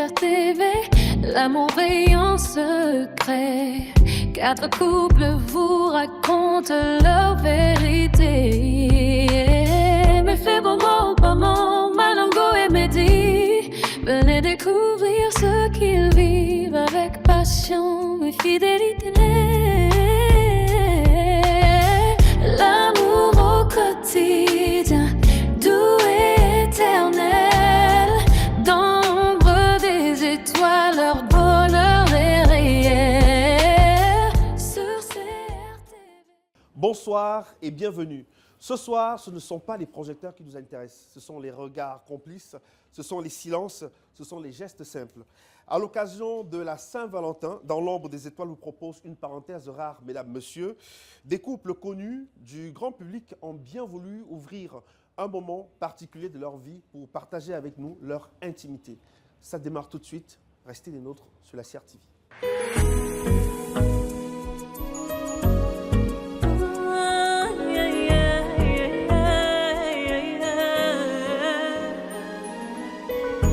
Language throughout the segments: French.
RTV, l'amour veille en secret. 4 couples vous racontent leur vérité. Mais fait Bobo, Maman, Malongo et Mehdi, venez découvrir ce qu'ils vivent avec passion et fidélité. L'amour au quotidien, doux et éternel, dans l'ombre des étoiles, leur bonheur est réel sur CRTV. Bonsoir et bienvenue. Ce soir, ce ne sont pas les projecteurs qui nous intéressent, ce sont les regards complices, ce sont les silences, ce sont les gestes simples. À l'occasion de la Saint-Valentin, Dans l'ombre des étoiles vous propose une parenthèse rare, mesdames, messieurs. Des couples connus du grand public ont bien voulu ouvrir un moment particulier de leur vie pour partager avec nous leur intimité. Ça démarre tout de suite. Restez des nôtres sur la CRTV.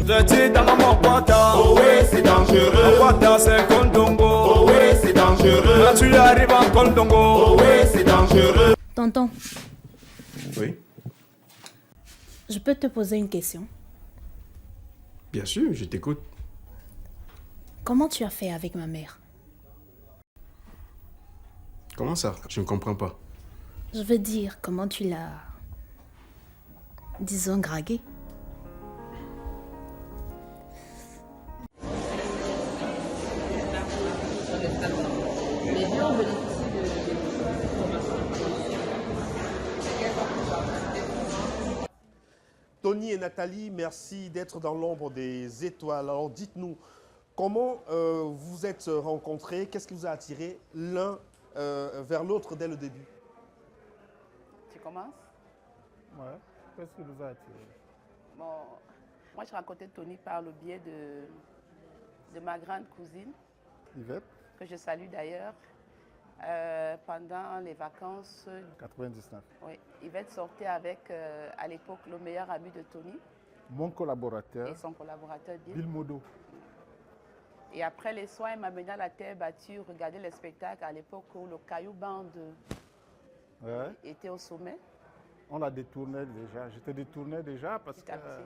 Jeté dans mon quota. Oh oui, c'est dangereux. Mon quota, c'est Kondongo. Oh oui, c'est dangereux. Là, tu arrives en Kondongo. Oh oui, c'est dangereux. Tonton, Oui, je peux te poser une question. bien sûr, je t'écoute. Comment tu as fait avec ma mère? Comment ça? Je ne comprends pas. Je veux dire, comment tu l'as, disons, draguée? Tony et Nathalie, merci d'être dans l'ombre des étoiles. Alors dites-nous, comment vous êtes rencontrés? Qu'est-ce qui vous a attiré l'un vers l'autre dès le début? Tu commences? Ouais. Qu'est-ce qui nous a attirés? Bon, moi, je rencontrais Tony par le biais de ma grande cousine, Yvette, que je salue d'ailleurs. Pendant les vacances, 99. oui, Yvette sortait avec, à l'époque, le meilleur ami de Tony Mon collaborateur, et son collaborateur Bill. Bill Modo. Et après les soins, il m'a mené à la terre battue, regarder les spectacles à l'époque où le Caillou Band Ouais. était au sommet. On l'a détourné déjà. Je te détournais déjà parce Petit que à petit.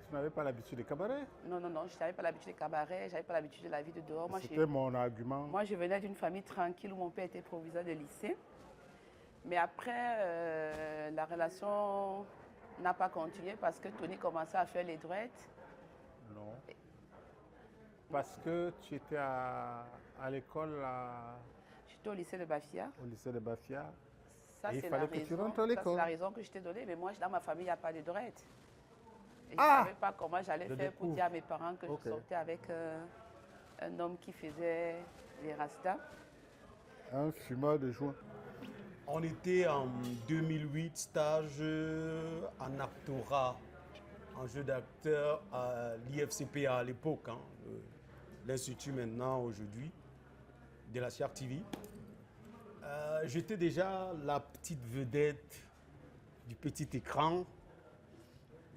tu n'avais pas l'habitude des cabarets. Non, je n'avais pas l'habitude des cabarets, je n'avais pas l'habitude de la vie de dehors. C'était mon argument. Moi, je venais d'une famille tranquille où mon père était proviseur de lycée. Mais après, la relation n'a pas continué parce que Tony commençait à faire les dreads. Non. Parce que tu étais à l'école, J'étais au lycée de Bafia. au lycée de Bafia. Ça, Et il c'est fallait la que tu raison. rentres à Ça, c'est l'école. la raison que je t'ai donnée. Mais moi, dans ma famille, il n'y a pas de dreads. Et Ah! je ne savais pas comment j'allais Je faire pour découvre. dire à mes parents que Ok. je sortais avec un homme qui faisait les rastas. Un fumeur de joint. On était en 2008, stage en actorat, en jeu d'acteur à l'IFCPA à l'époque, hein, l'Institut maintenant aujourd'hui, de la CRTV. J'étais déjà la petite vedette du petit écran.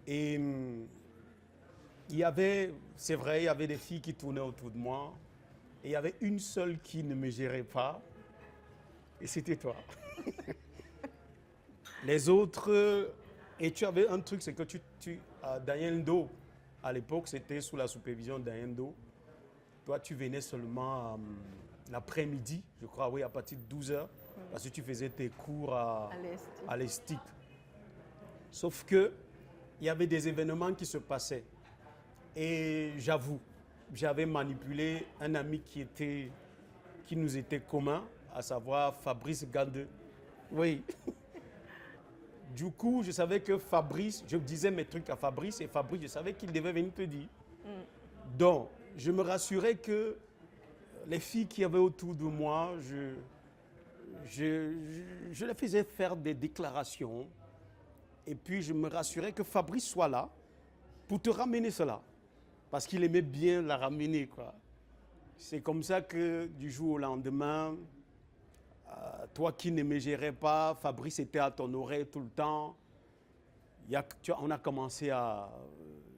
Et il y avait, c'est vrai, il y avait des filles qui tournaient autour de moi. Et il y avait une seule qui ne me gérait pas. Et c'était toi. Les autres, et tu avais un truc, c'est que Daniel Ndo, à l'époque, c'était sous la supervision de Daniel Ndo. Toi, tu venais seulement l'après-midi, je crois, oui, à partir de 12h, parce que tu faisais tes cours à l'ESTIC. Sauf que, il y avait des événements qui se passaient. Et j'avoue, j'avais manipulé un ami qui nous était commun, à savoir Fabrice Gande. Oui. Du coup, je savais que Fabrice, je disais mes trucs à Fabrice, et Fabrice, je savais qu'il devait venir te dire. Donc, je me rassurais que les filles qui avaient autour de moi, je les faisais faire des déclarations. Et puis, je me rassurais que Fabrice soit là pour te ramener cela. Parce qu'il aimait bien la ramener, quoi. C'est comme ça que du jour au lendemain, toi qui ne me gérais pas, Fabrice était à ton oreille tout le temps. On a commencé à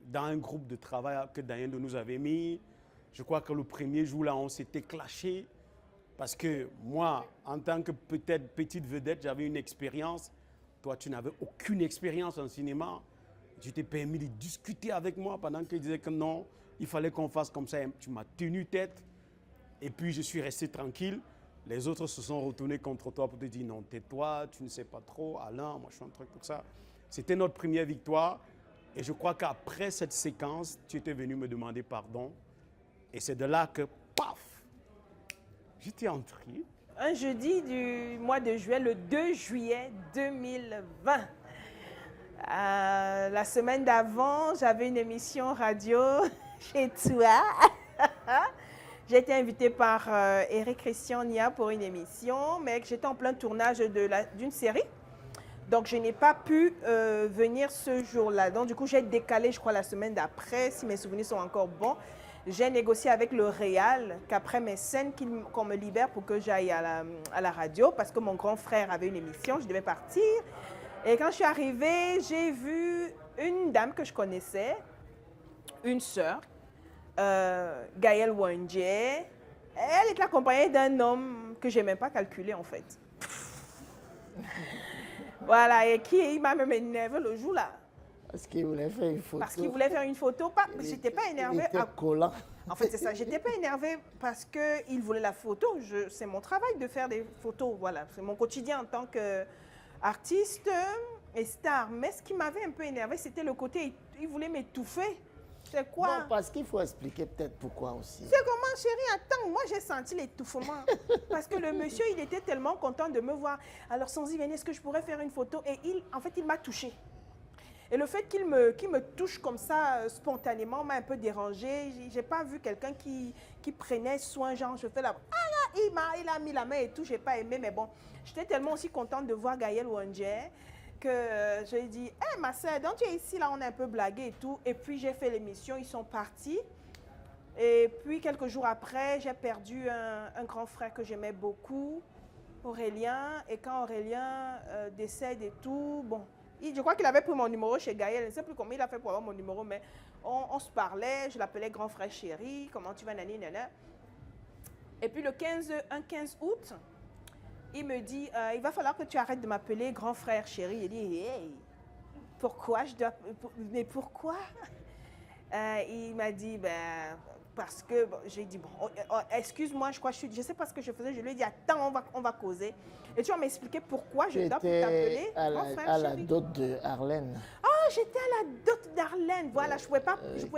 dans un groupe de travail que Daniel nous avait mis. Je crois que le premier jour, là, on s'était clashé. Parce que moi, en tant que peut-être petite vedette, j'avais une expérience. Toi, tu n'avais aucune expérience en cinéma. Tu t'es permis de discuter avec moi pendant qu'il disait que non, il fallait qu'on fasse comme ça. Tu m'as tenu tête. Et puis, je suis resté tranquille. Les autres se sont retournés contre toi pour te dire non, tais-toi, tu ne sais pas trop. Alain, moi, je fais un truc comme ça. C'était notre première victoire. Et je crois qu'après cette séquence, tu étais venu me demander pardon. Et c'est de là que, paf, j'étais entré. Un jeudi du mois de juillet, le 2 juillet 2020. La semaine d'avant, j'avais une émission radio chez toi. J'ai été invitée par Eric Christian Nia pour une émission, mais j'étais en plein tournage d'une série. Donc, je n'ai pas pu venir ce jour-là. Donc, du coup, j'ai décalé, je crois, la semaine d'après, si mes souvenirs sont encore bons. J'ai négocié avec le Réal qu'après mes scènes, qu'on me libère pour que j'aille à la radio, parce que mon grand frère avait une émission, je devais partir. Et quand je suis arrivée, j'ai vu une dame que je connaissais, une sœur, Gaëlle Wandje. Elle était accompagnée d'un homme que je n'ai même pas calculé, en fait. Voilà, et il m'a même énervé le jour-là. Parce qu'il voulait faire une photo. Parce qu'il voulait faire une photo. Je n'étais pas énervée. Il était collant. En fait, c'est ça. Je n'étais pas énervée parce qu'il voulait la photo. C'est mon travail de faire des photos. Voilà, c'est mon quotidien en tant qu'artiste et star. Mais ce qui m'avait un peu énervée, c'était le côté, il voulait m'étouffer. C'est quoi? Non, parce qu'il faut expliquer peut-être pourquoi aussi. C'est comment, chérie? Attends, moi j'ai senti l'étouffement. Parce que le monsieur, il était tellement content de me voir. Alors, Sanzi, venez, est-ce que je pourrais faire une photo? Et en fait, il m'a touchée. Et le fait qu'il me touche comme ça spontanément m'a un peu dérangée. J'ai pas vu quelqu'un qui prenait soin, genre je fais la... Ah là, il a mis la main et tout, j'ai pas aimé, mais bon. J'étais tellement aussi contente de voir Gaëlle Wandje que je lui ai dit, hé ma soeur, donc tu es ici, là on a un peu blagué et tout. Et puis j'ai fait l'émission, ils sont partis. Et puis quelques jours après, j'ai perdu un grand frère que j'aimais beaucoup, Aurélien. Et quand Aurélien décède et tout, bon... Je crois qu'il avait pris mon numéro chez Gaëlle. Je ne sais plus comment il a fait pour avoir mon numéro, mais on se parlait. Je l'appelais grand frère chéri. Comment tu vas, nani, nana. Et puis le 15 août, il me dit, il va falloir que tu arrêtes de m'appeler grand frère chéri. Il dit, hey, pourquoi je dois... Mais pourquoi? Il m'a dit, ben... Parce que bon, j'ai dit, bon, excuse-moi, je crois que je sais pas ce que je faisais. Je lui ai dit, attends, on va causer. Et tu vas m'expliquer pourquoi je dois t'appeler grand frère chéri. À la dot de Arlène. Oh, j'étais à la dot d'Arlène. Voilà, je pouvais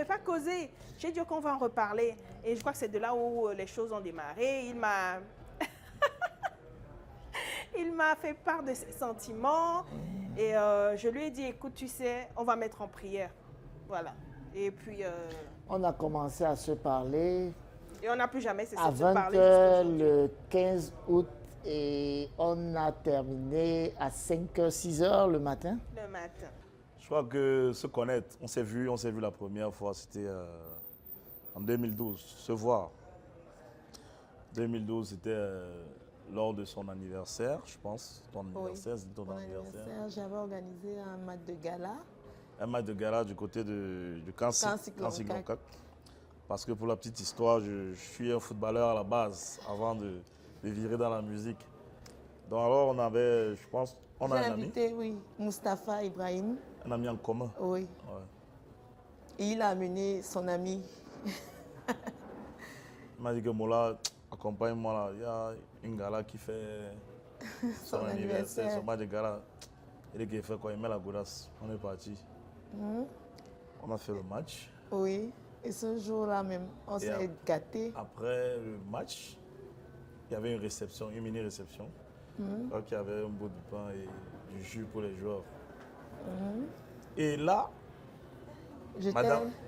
pas causer. J'ai dit qu'on va en reparler. Et je crois que c'est de là où les choses ont démarré. Il m'a fait part de ses sentiments. Et je lui ai dit, écoute, tu sais, on va mettre en prière. Voilà. Et puis... On a commencé à se parler. Et on n'a plus jamais cessé à de se parler. 20h le 15 août et on a terminé à 5h, 6h le matin. Le matin. Je crois que se connaître, on s'est vu la première fois, c'était en 2012, se voir. 2012, c'était lors de son anniversaire, je pense. Ton anniversaire, oui, c'était ton anniversaire. J'avais organisé un match de gala. Un match de gala du côté du Kansi-Gloncac. Parce que pour la petite histoire, je suis un footballeur à la base, avant de virer dans la musique. Donc alors on avait, je pense, on a un ami. Invité, oui, Mustapha Ibrahim. Un ami en commun. Oui. Ouais. Et il a amené son ami. Il m'a dit que Mola, accompagne-moi là, il y a une gala qui fait son anniversaire, son match de gala. Il dit qu'il fait quoi? Il met la godasse. On est parti. On a fait le match. Oui, et ce jour-là même, on s'est gâtés. Après le match, il y avait une réception, une mini-réception. Donc il y avait un bout de pain et du jus pour les joueurs. Et là,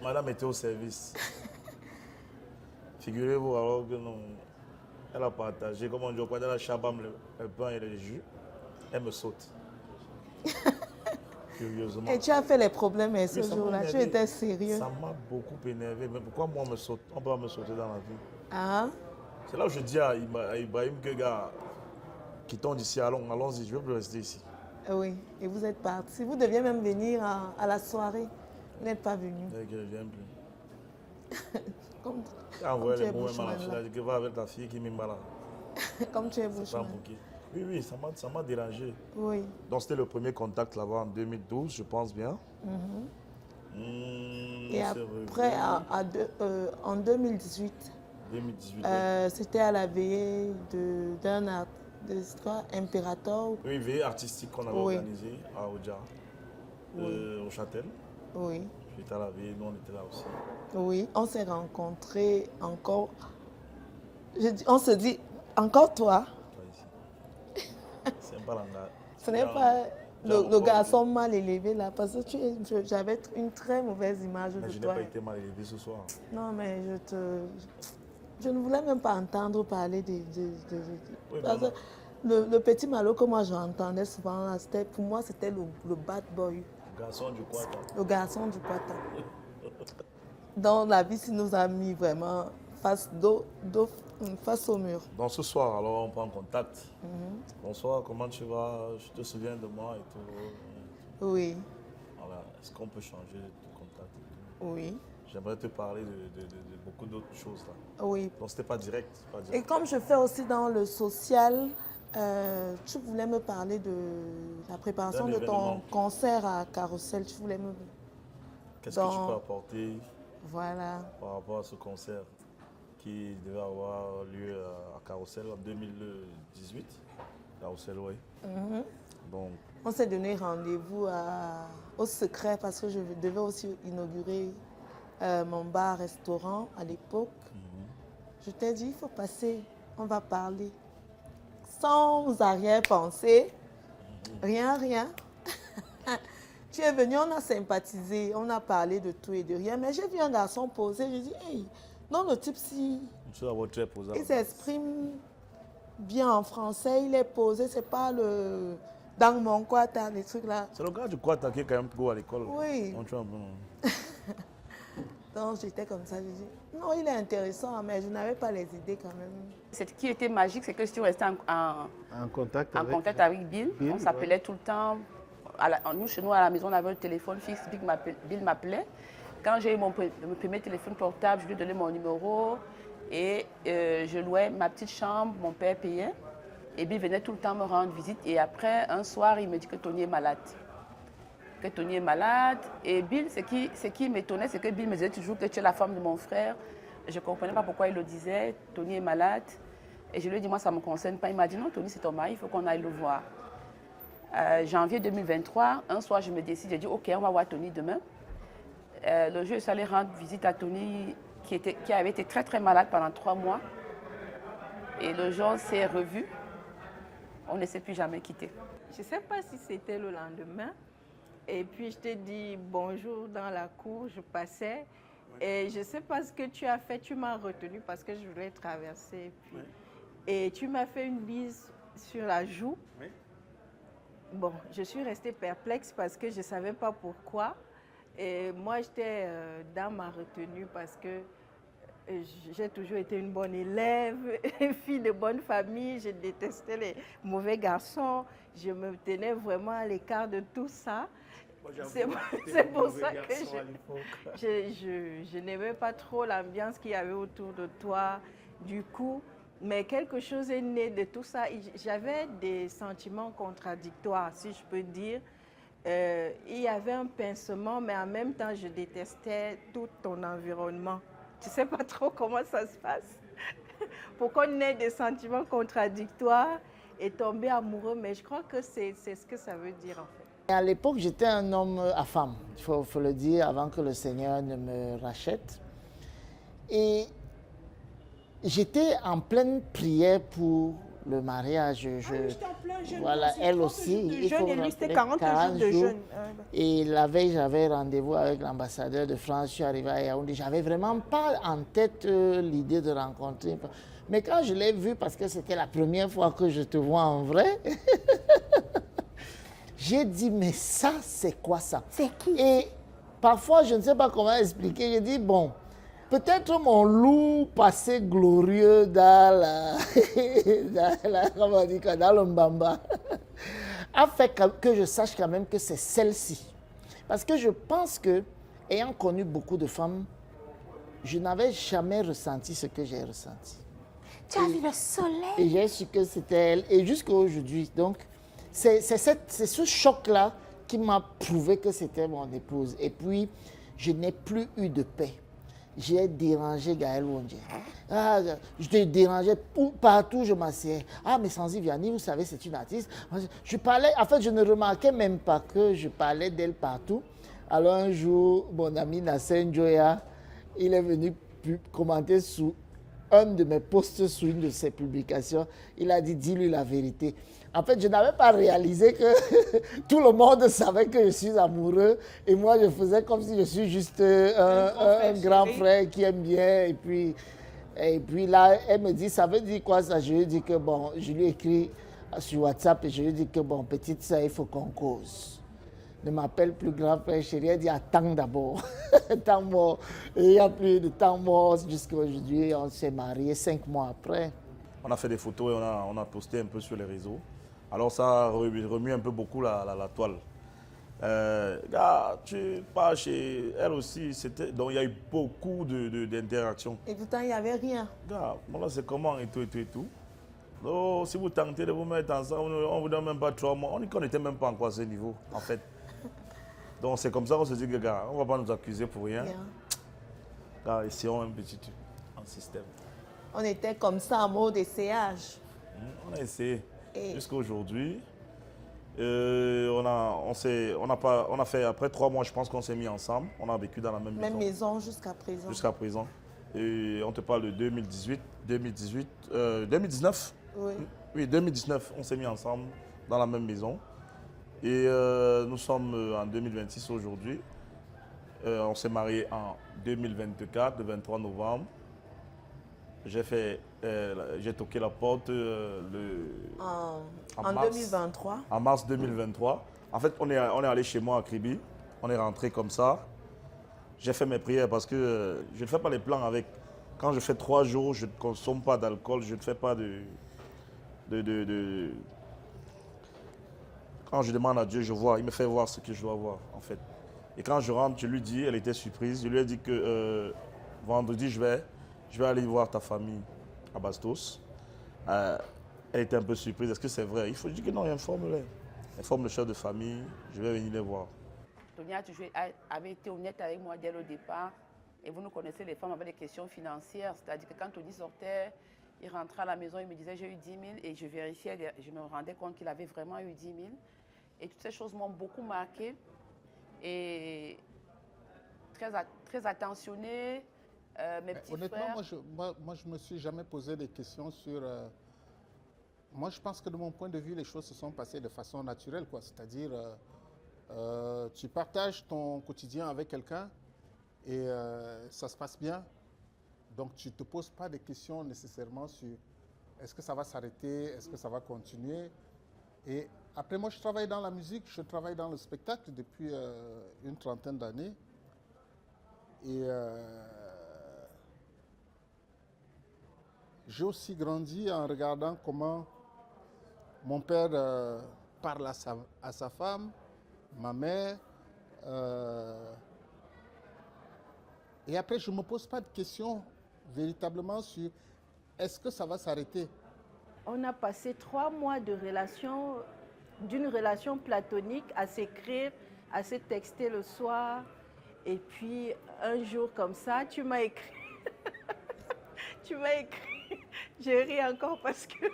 madame était au service. Figurez-vous alors que non, elle a partagé, comme on dit, quand elle a chabam le pain et le jus, elle me saute. Curieusement. Et tu as fait les problèmes ce jour-là, tu étais sérieux. Ça m'a beaucoup énervé. Mais pourquoi moi on peut me sauter dans la vie? Ah. C'est là où je dis à Ibrahim que gars, quittons d'ici, allons-y, je ne veux plus rester ici. Oui, et vous êtes parti. Vous deviez même venir à la soirée n'êtes pas venu. Et que je ne viens plus. Comme, Ah comme ouais, tu es les mots, bushman, elle là. a dit que va avec ta fille qui m'emballa. Comme tu es C'est pas bushman. pour qui. Oui, oui, ça m'a dérangé. Oui. Donc c'était le premier contact là-bas en 2012, je pense bien. Et après, en 2018, 2018. c'était à la veillée d'un impérateur. Oui, une veillée artistique qu'on avait Oui. organisée à Oja, au Châtel. Oui. J'étais à la veillée, nous on était là aussi. Oui, on s'est rencontrés encore. On se dit, encore toi. C'est pas l'anga. Ce n'est pas le garçon mal élevé là, parce que j'avais une très mauvaise image Mais de je n'ai toi. pas été mal élevé ce soir. Non, mais je ne voulais même pas entendre parler Oui, parce que le petit Malo que moi j'entendais souvent, là, pour moi c'était le bad boy. Le garçon du Kwata. Le garçon du Kwata. Dans la vie, il nous a mis vraiment face au mur. Donc ce soir, alors on prend contact. Bonsoir, comment tu vas? Je te souviens de moi et tout. Oui. Voilà. Est-ce qu'on peut changer de contact? Oui. J'aimerais te parler de beaucoup d'autres choses là. Oui. Donc c'était pas direct. Et comme je fais aussi dans le social, tu voulais me parler de la préparation de ton concert à Carrousel. Tu voulais me... Qu'est-ce que tu peux apporter par rapport à ce concert qui devait avoir lieu à Carrousel en 2018? Carrousel, oui. Donc, on s'est donné rendez-vous au secret parce que je devais aussi inaugurer mon bar-restaurant à l'époque. Je t'ai dit, il faut passer, on va parler. Sans arrière-pensée, rien. Tu es venu, on a sympathisé, on a parlé de tout et de rien. Mais j'ai vu un garçon poser, j'ai dit, hey, non, le type, si il s'exprime bien en français, il est posé, c'est pas le dans mon Kwata, les trucs là. c'est le gars du Kwata qui est quand même go à l'école. Oui. Donc, tu vois, bon. Donc j'étais comme ça, je dis, non, il est intéressant, mais je n'avais pas les idées quand même. Ce qui était magique, c'est que je suis restée en contact avec Bill. On s'appelait tout le temps. Chez nous, à la maison, on avait un téléphone fixe. Bill m'appelait. Quand j'ai eu mon premier téléphone portable, je lui ai donné mon numéro et je louais ma petite chambre, mon père payait. Et Bill venait tout le temps me rendre visite. Et après, un soir, il me dit que Tony est malade. Et Bill, ce qui m'étonnait, c'est que Bill me disait toujours que tu es la femme de mon frère. Je ne comprenais pas pourquoi il le disait. Tony est malade. Et je lui ai dit, moi, ça ne me concerne pas. Il m'a dit, non, Tony, c'est ton mari, il faut qu'on aille le voir. Janvier 2023, un soir, je me décide, j'ai dit, OK, on va voir Tony demain. Le jour, je suis allée rendre visite à Tony, qui avait été très, très malade pendant 3 mois. Et le jour, on s'est revus. On ne s'est plus jamais quitté. Je ne sais pas si c'était le lendemain. Et puis, je t'ai dit bonjour dans la cour, je passais. Et je ne sais pas ce que tu as fait, tu m'as retenu parce que je voulais traverser. Et tu m'as fait une bise sur la joue. Bon, je suis restée perplexe parce que je ne savais pas pourquoi. Et moi, j'étais dans ma retenue parce que j'ai toujours été une bonne élève, fille de bonne famille. Je détestais les mauvais garçons. Je me tenais vraiment à l'écart de tout ça. C'est pour ça que je n'aimais pas trop l'ambiance qu'il y avait autour de toi. Du coup, mais quelque chose est né de tout ça. J'avais des sentiments contradictoires, si je peux dire. Il y avait un pincement, mais en même temps, je détestais tout ton environnement. Tu ne sais pas trop comment ça se passe. Pour qu'on ait des sentiments contradictoires et tomber amoureux, mais je crois que c'est ce que ça veut dire en fait. À l'époque, j'étais un homme à femme, il faut le dire, avant que le Seigneur ne me rachète. Et j'étais en pleine prière pour le mariage. J'étais en plein jeûne. Voilà, elle aussi. Il faut et lui, c'était 40 jours de jeûne. Et la veille, j'avais rendez-vous avec l'ambassadeur de France. Je suis arrivé à Yaoundé. Je n'avais vraiment pas en tête l'idée de rencontrer. Mais quand je l'ai vu, parce que c'était la première fois que je te vois en vrai, j'ai dit, mais ça, c'est quoi ça? C'est qui? Et parfois, je ne sais pas comment expliquer. J'ai dit, bon, peut-être mon loup passé glorieux dans le Mbamba a fait que je sache quand même que c'est celle-ci. Parce que je pense que ayant connu beaucoup de femmes, je n'avais jamais ressenti ce que j'ai ressenti. Tu as vu le soleil? Et j'ai su que c'était elle. Et jusqu'à aujourd'hui. Donc, c'est ce choc-là qui m'a prouvé que c'était mon épouse. Et puis, je n'ai plus eu de paix. J'ai dérangé Gaël Wondje. Ah, je te dérangeais partout, je m'asseyais. Ah, mais Sanzi Vianney, vous savez, c'est une artiste. Je parlais, en fait, je ne remarquais même pas que je parlais d'elle partout. Alors un jour, mon ami Nasser Njoya, il est venu commenter sous un de mes posts, sous une de ses publications. Il a dit, dis-lui la vérité. En fait, je n'avais pas réalisé que tout le monde savait que je suis amoureux. Et moi, je faisais comme si je suis juste un grand frère qui aime bien. Et puis là, elle me dit, ça veut dire quoi ça? Je lui ai dit que bon, je lui ai écrit sur WhatsApp et je lui ai dit que bon, petite sœur, il faut qu'on cause. Ne m'appelle plus grand frère chéri. Elle dit, attends d'abord. Attends-moi. Et il n'y a plus de temps mort jusqu'à aujourd'hui. On s'est mariés 5 mois après. On a fait des photos et on a posté un peu sur les réseaux. Alors ça a remué un peu beaucoup la toile. Tu pars chez elle aussi, donc il y a eu beaucoup d'interactions. Et pourtant, il n'y avait rien. Voilà, c'est comment et tout. Donc, si vous tentez de vous mettre ensemble, on ne vous donne même pas 3 mois. On n'était même pas encore à ce niveau, en fait. Donc c'est comme ça qu'on se dit que, gars, on ne va pas nous accuser pour rien. Essayons un petit système. On était comme ça en mode essayage. On a essayé. Jusqu'à aujourd'hui. On a fait, après 3 mois, je pense qu'on s'est mis ensemble. On a vécu dans la même maison. Même maison jusqu'à présent. Jusqu'à présent. Et on te parle de 2019. Oui. Oui, 2019, on s'est mis ensemble dans la même maison. Et nous sommes en 2026 aujourd'hui. On s'est mariés en 2024, le 23 novembre. J'ai toqué la porte en 2023. En mars 2023. En fait, on est allé chez moi à Kribi. On est rentré comme ça. J'ai fait mes prières parce que je ne fais pas les plans avec. Quand je fais 3 jours, je ne consomme pas d'alcool, je ne fais pas Quand je demande à Dieu, je vois. Il me fait voir ce que je dois voir, en fait. Et quand je rentre, je lui dis, elle était surprise. Je lui ai dit que vendredi, je vais aller voir ta famille à Bastos. Elle était un peu surprise. Est-ce que c'est vrai? Il faut dire que non, informe-les. Informe le chef de famille, je vais venir les voir. Tonia avait été honnête avec moi dès le départ. Et vous nous connaissez, les femmes avaient des questions financières. C'est-à-dire que quand Tony sortait, il rentrait à la maison, il me disait j'ai eu 10 000. Et je vérifiais, je me rendais compte qu'il avait vraiment eu 10 000. Et toutes ces choses m'ont beaucoup marqué. Et très attentionné. Mes petits honnêtement, frères. moi, je ne me suis jamais posé des questions sur... Moi, je pense que de mon point de vue, les choses se sont passées de façon naturelle, quoi. C'est-à-dire, tu partages ton quotidien avec quelqu'un et ça se passe bien. Donc, tu ne te poses pas des questions nécessairement sur est-ce que ça va s'arrêter, est-ce que ça va continuer. Et après, moi, je travaille dans la musique, je travaille dans le spectacle depuis une trentaine d'années. Et j'ai aussi grandi en regardant comment mon père parle à sa femme, ma mère. Et après, je ne me pose pas de questions véritablement sur est-ce que ça va s'arrêter. On a passé 3 mois de relation, d'une relation platonique, à s'écrire, à se texter le soir. Et puis, un jour comme ça, tu m'as écrit. Tu m'as écrit. Je ris encore parce que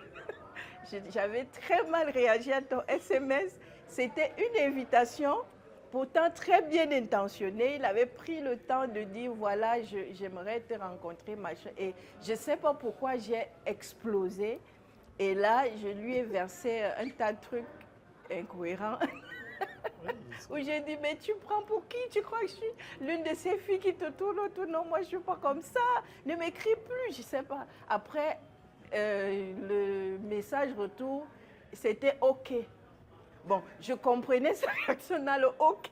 j'avais très mal réagi à ton SMS. C'était une invitation, pourtant très bien intentionnée. Il avait pris le temps de dire, voilà, j'aimerais te rencontrer, machin. Et je ne sais pas pourquoi j'ai explosé. Et là, je lui ai versé un tas de trucs incohérents. Où j'ai dit, mais tu prends pour qui? Tu crois que je suis l'une de ces filles qui te tourne autour? Non, moi je ne suis pas comme ça. Ne m'écris plus, je ne sais pas. Après, le message retour, c'était OK. Bon, je comprenais sa réaction dans le OK.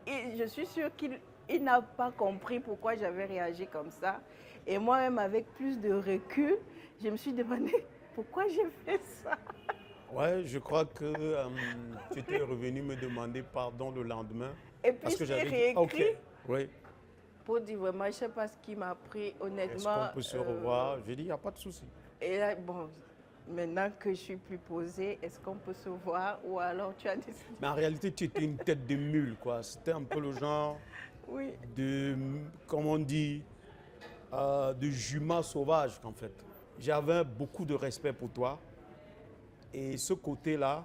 Et je suis sûre qu'il n'a pas compris pourquoi j'avais réagi comme ça. Et moi-même, avec plus de recul, je me suis demandé pourquoi j'ai fait ça. Ouais, je crois que tu étais revenu me demander pardon le lendemain. Et puis parce que je t'ai j'avais dit, réécrit. OK. Oui. Pour dire vraiment, je ne sais pas ce qui m'a pris, Est-ce honnêtement. qu'on peut se revoir? J'ai dit, il n'y a pas de souci. Et là, bon, maintenant que je suis plus posée, est-ce qu'on peut se voir ou alors tu as décidé? Mais en réalité, tu étais une tête de mule, quoi. C'était un peu le genre Oui. de, comment on dit, de jument sauvage, en fait. J'avais beaucoup de respect pour toi. Et ce côté-là,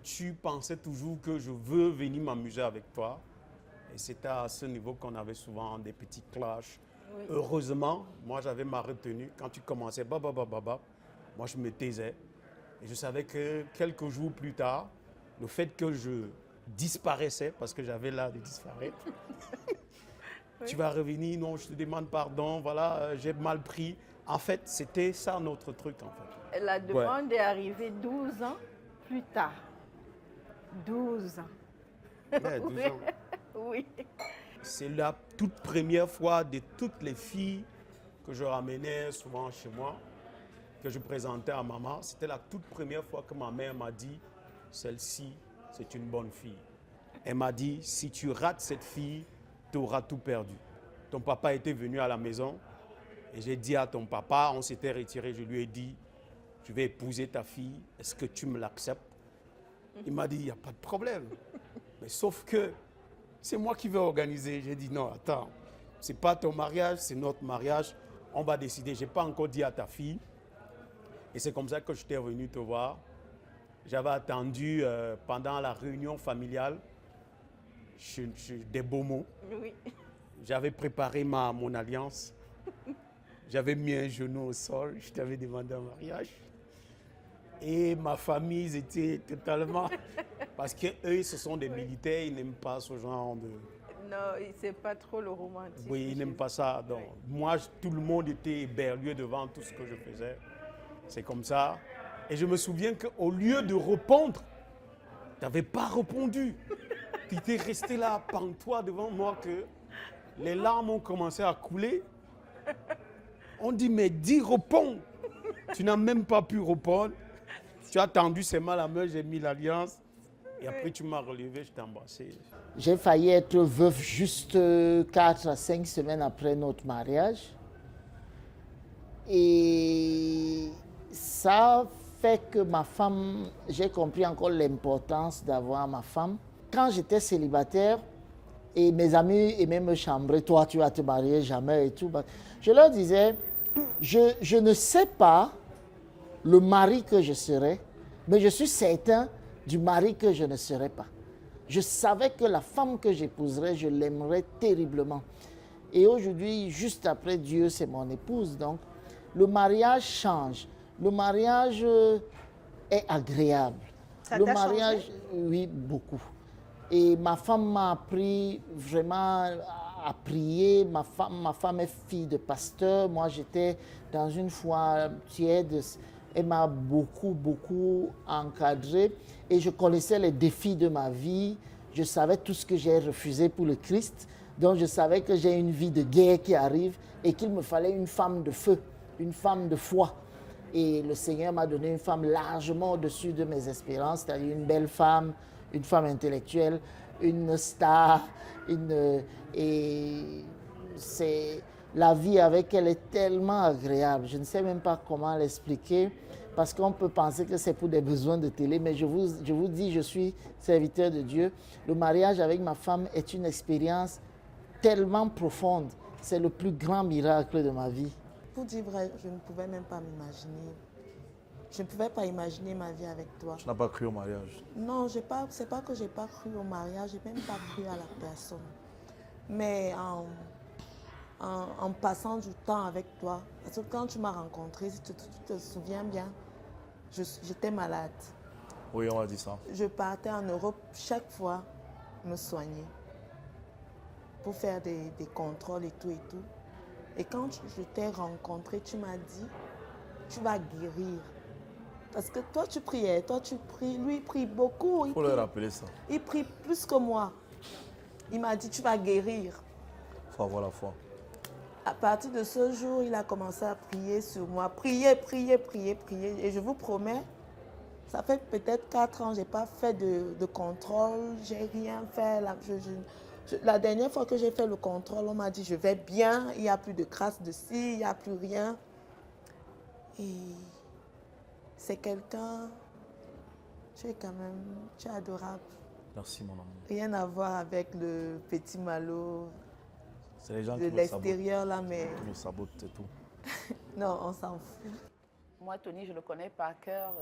tu pensais toujours que je veux venir m'amuser avec toi. Et c'était à ce niveau qu'on avait souvent des petits clashs. Oui. Heureusement, moi j'avais ma retenue. Quand tu commençais, moi je me taisais. Et je savais que quelques jours plus tard, le fait que je disparaissais, parce que j'avais l'art de disparaître, tu vas revenir, non, je te demande pardon, voilà, j'ai mal pris. En fait, c'était ça notre truc, en fait. La demande est arrivée 12 ans plus tard. 12 ans. Ouais, 12 ans. Oui. C'est la toute première fois de toutes les filles que je ramenais souvent chez moi, que je présentais à maman. C'était la toute première fois que ma mère m'a dit, celle-ci, c'est une bonne fille. Elle m'a dit, si tu rates cette fille, tu auras tout perdu. Ton papa était venu à la maison et j'ai dit à ton papa, on s'était retiré, je lui ai dit, je vais épouser ta fille, est-ce que tu me l'acceptes? Il m'a dit, il n'y a pas de problème. Mais sauf que c'est moi qui vais organiser. J'ai dit, non, attends, ce n'est pas ton mariage, c'est notre mariage. On va décider. Je n'ai pas encore dit à ta fille. Et c'est comme ça que je t'ai venu te voir. J'avais attendu pendant la réunion familiale des beaux mots. Oui. J'avais préparé mon alliance. J'avais mis un genou au sol. Je t'avais demandé un mariage. Et ma famille, ils étaient totalement... Parce qu'eux, ce sont des militaires, ils n'aiment pas ce genre de... Non, c'est pas trop le romantisme. Oui, ils n'aiment pas ça. Donc, moi, tout le monde était éberlué devant tout ce que je faisais. C'est comme ça. Et je me souviens qu'au lieu de répondre, tu n'avais pas répondu. Tu étais resté là, pantois devant moi, que les larmes ont commencé à couler. On dit, mais dis, réponds. Tu n'as même pas pu répondre. Tu as tendu ses mains à la main, j'ai mis l'alliance. Et après, tu m'as relevé, je t'ai embrassé. J'ai failli être veuf juste 4 à 5 semaines après notre mariage. Et ça fait que ma femme, j'ai compris encore l'importance d'avoir ma femme. Quand j'étais célibataire, et mes amis aimaient me chambrer, toi tu vas te marier jamais et tout, je leur disais, je ne sais pas le mari que je serai, mais je suis certain du mari que je ne serai pas. Je savais que la femme que j'épouserais, je l'aimerais terriblement. Et aujourd'hui, juste après Dieu, c'est mon épouse. Donc, le mariage change. Le mariage est agréable. Ça le t'a mariage, changé? oui, beaucoup. Et ma femme m'a appris vraiment à prier. Ma femme est fille de pasteur. Moi, j'étais dans une foi tiède. Elle m'a beaucoup encadré et je connaissais les défis de ma vie. Je savais tout ce que j'ai refusé pour le Christ. Donc je savais que j'ai une vie de guerre qui arrive et qu'il me fallait une femme de feu, une femme de foi. Et le Seigneur m'a donné une femme largement au-dessus de mes espérances, c'est-à-dire une belle femme, une femme intellectuelle, une star. Et c'est... La vie avec elle est tellement agréable. Je ne sais même pas comment l'expliquer parce qu'on peut penser que c'est pour des besoins de télé, mais je vous dis, je suis serviteur de Dieu. Le mariage avec ma femme est une expérience tellement profonde. C'est le plus grand miracle de ma vie. Pour dire vrai, je ne pouvais même pas m'imaginer. Je ne pouvais pas imaginer ma vie avec toi. Tu n'as pas cru au mariage? Non, c'est pas que je n'ai pas cru au mariage, je n'ai même pas cru à la personne. Mais en passant du temps avec toi, parce que quand tu m'as rencontré, si tu te souviens bien, j'étais malade. Oui, on a dit ça. Je partais en Europe chaque fois me soigner pour faire des contrôles et tout et tout. Et quand je t'ai rencontré, tu m'as dit, tu vas guérir. Parce que toi, tu priais, toi, tu pries, lui, il prie beaucoup. Il faut leur rappeler ça. Il prie plus que moi. Il m'a dit, tu vas guérir. Il faut avoir la foi. À partir de ce jour, il a commencé à prier sur moi. Prier. Et je vous promets, ça fait peut-être 4 ans, je n'ai pas fait de contrôle, j'ai rien fait. La dernière fois que j'ai fait le contrôle, on m'a dit je vais bien, il n'y a plus de crasse de cils, il n'y a plus rien. Et c'est quelqu'un, tu es quand même, tu es adorable. Merci, mon amour. Rien à voir avec le petit Malo C'est les gens de qui l'extérieur là, mais... Qui me sabotent, c'est tout. Non, on s'en fout. Moi, Tony, je le connais par cœur.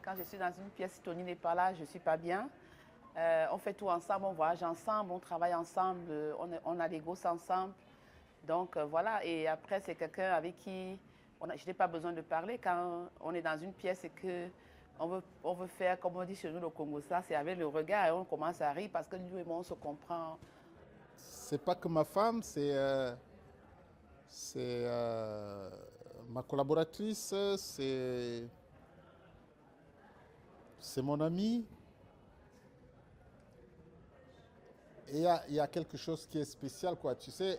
Quand je suis dans une pièce, si Tony n'est pas là, je ne suis pas bien. On fait tout ensemble, on voyage ensemble, on travaille ensemble, on a des gosses ensemble. Donc voilà, et après, c'est quelqu'un avec qui je n'ai pas besoin de parler. Quand on est dans une pièce et qu'on veut faire, comme on dit chez nous, le Congo, ça, c'est avec le regard et on commence à rire parce que nous et moi, on se comprend. C'est pas que ma femme, c'est ma collaboratrice, c'est mon ami. Et il y a quelque chose qui est spécial, quoi. Tu sais,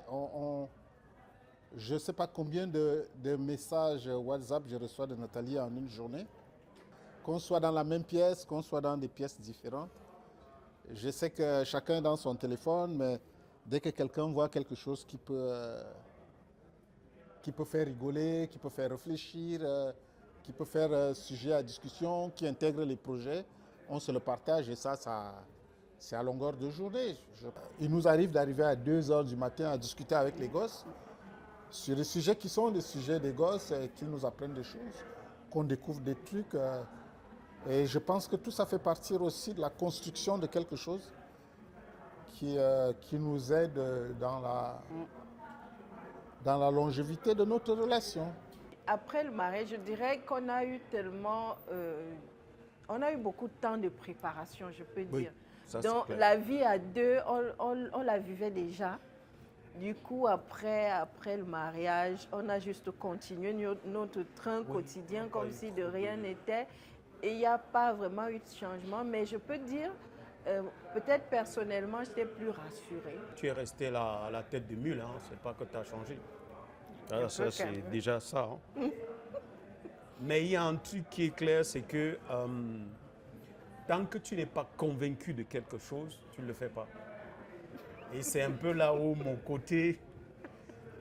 je ne sais pas combien de messages WhatsApp je reçois de Nathalie en une journée. Qu'on soit dans la même pièce, qu'on soit dans des pièces différentes. Je sais que chacun est dans son téléphone, mais dès que quelqu'un voit quelque chose qui peut faire rigoler, qui peut faire réfléchir, qui peut faire sujet à discussion, qui intègre les projets, on se le partage et ça c'est à longueur de journée. Il nous arrive d'arriver à 2 h du matin à discuter avec les gosses sur des sujets qui sont des sujets des gosses, qu'ils nous apprennent des choses, qu'on découvre des trucs. Et je pense que tout ça fait partie aussi de la construction de quelque chose qui nous aide dans la longévité de notre relation. Après le mariage, je dirais qu'on a eu tellement... on a eu beaucoup de temps de préparation, je peux dire. Donc la vie à deux, on la vivait déjà. Du coup, après le mariage, on a juste continué notre train quotidien comme si de rien n'était. Et il n'y a pas vraiment eu de changement. Mais je peux dire, peut-être personnellement, j'étais plus rassurée. Tu es resté à la tête de mule, hein. C'est pas que tu as changé. Ça, c'est déjà ça. Hein. Mais il y a un truc qui est clair, c'est que tant que tu n'es pas convaincu de quelque chose, tu ne le fais pas. Et c'est un peu là où mon côté,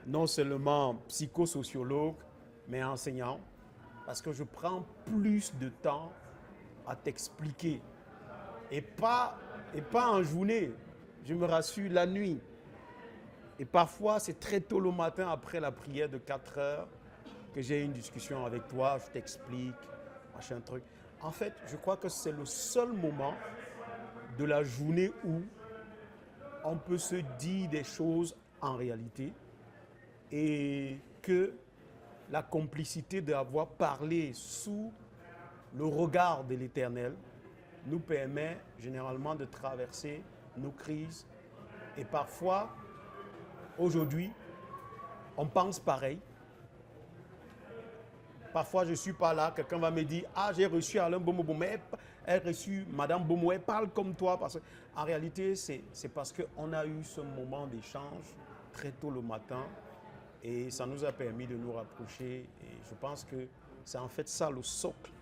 non seulement psychosociologue, mais enseignant, parce que je prends plus de temps à t'expliquer. Et pas en journée, je me rassure la nuit. Et parfois, c'est très tôt le matin après la prière de 4 heures que j'ai une discussion avec toi, je t'explique, machin truc. En fait, je crois que c'est le seul moment de la journée où on peut se dire des choses en réalité et que la complicité d'avoir parlé sous le regard de l'Éternel nous permet généralement de traverser nos crises. Et parfois, aujourd'hui, on pense pareil. Parfois, je ne suis pas là, quelqu'un va me dire « Ah, j'ai reçu Alain Bomo, mais elle a reçu Madame Bomo, elle parle comme toi. » En réalité, c'est parce qu'on a eu ce moment d'échange très tôt le matin et ça nous a permis de nous rapprocher. Et je pense que c'est en fait ça le socle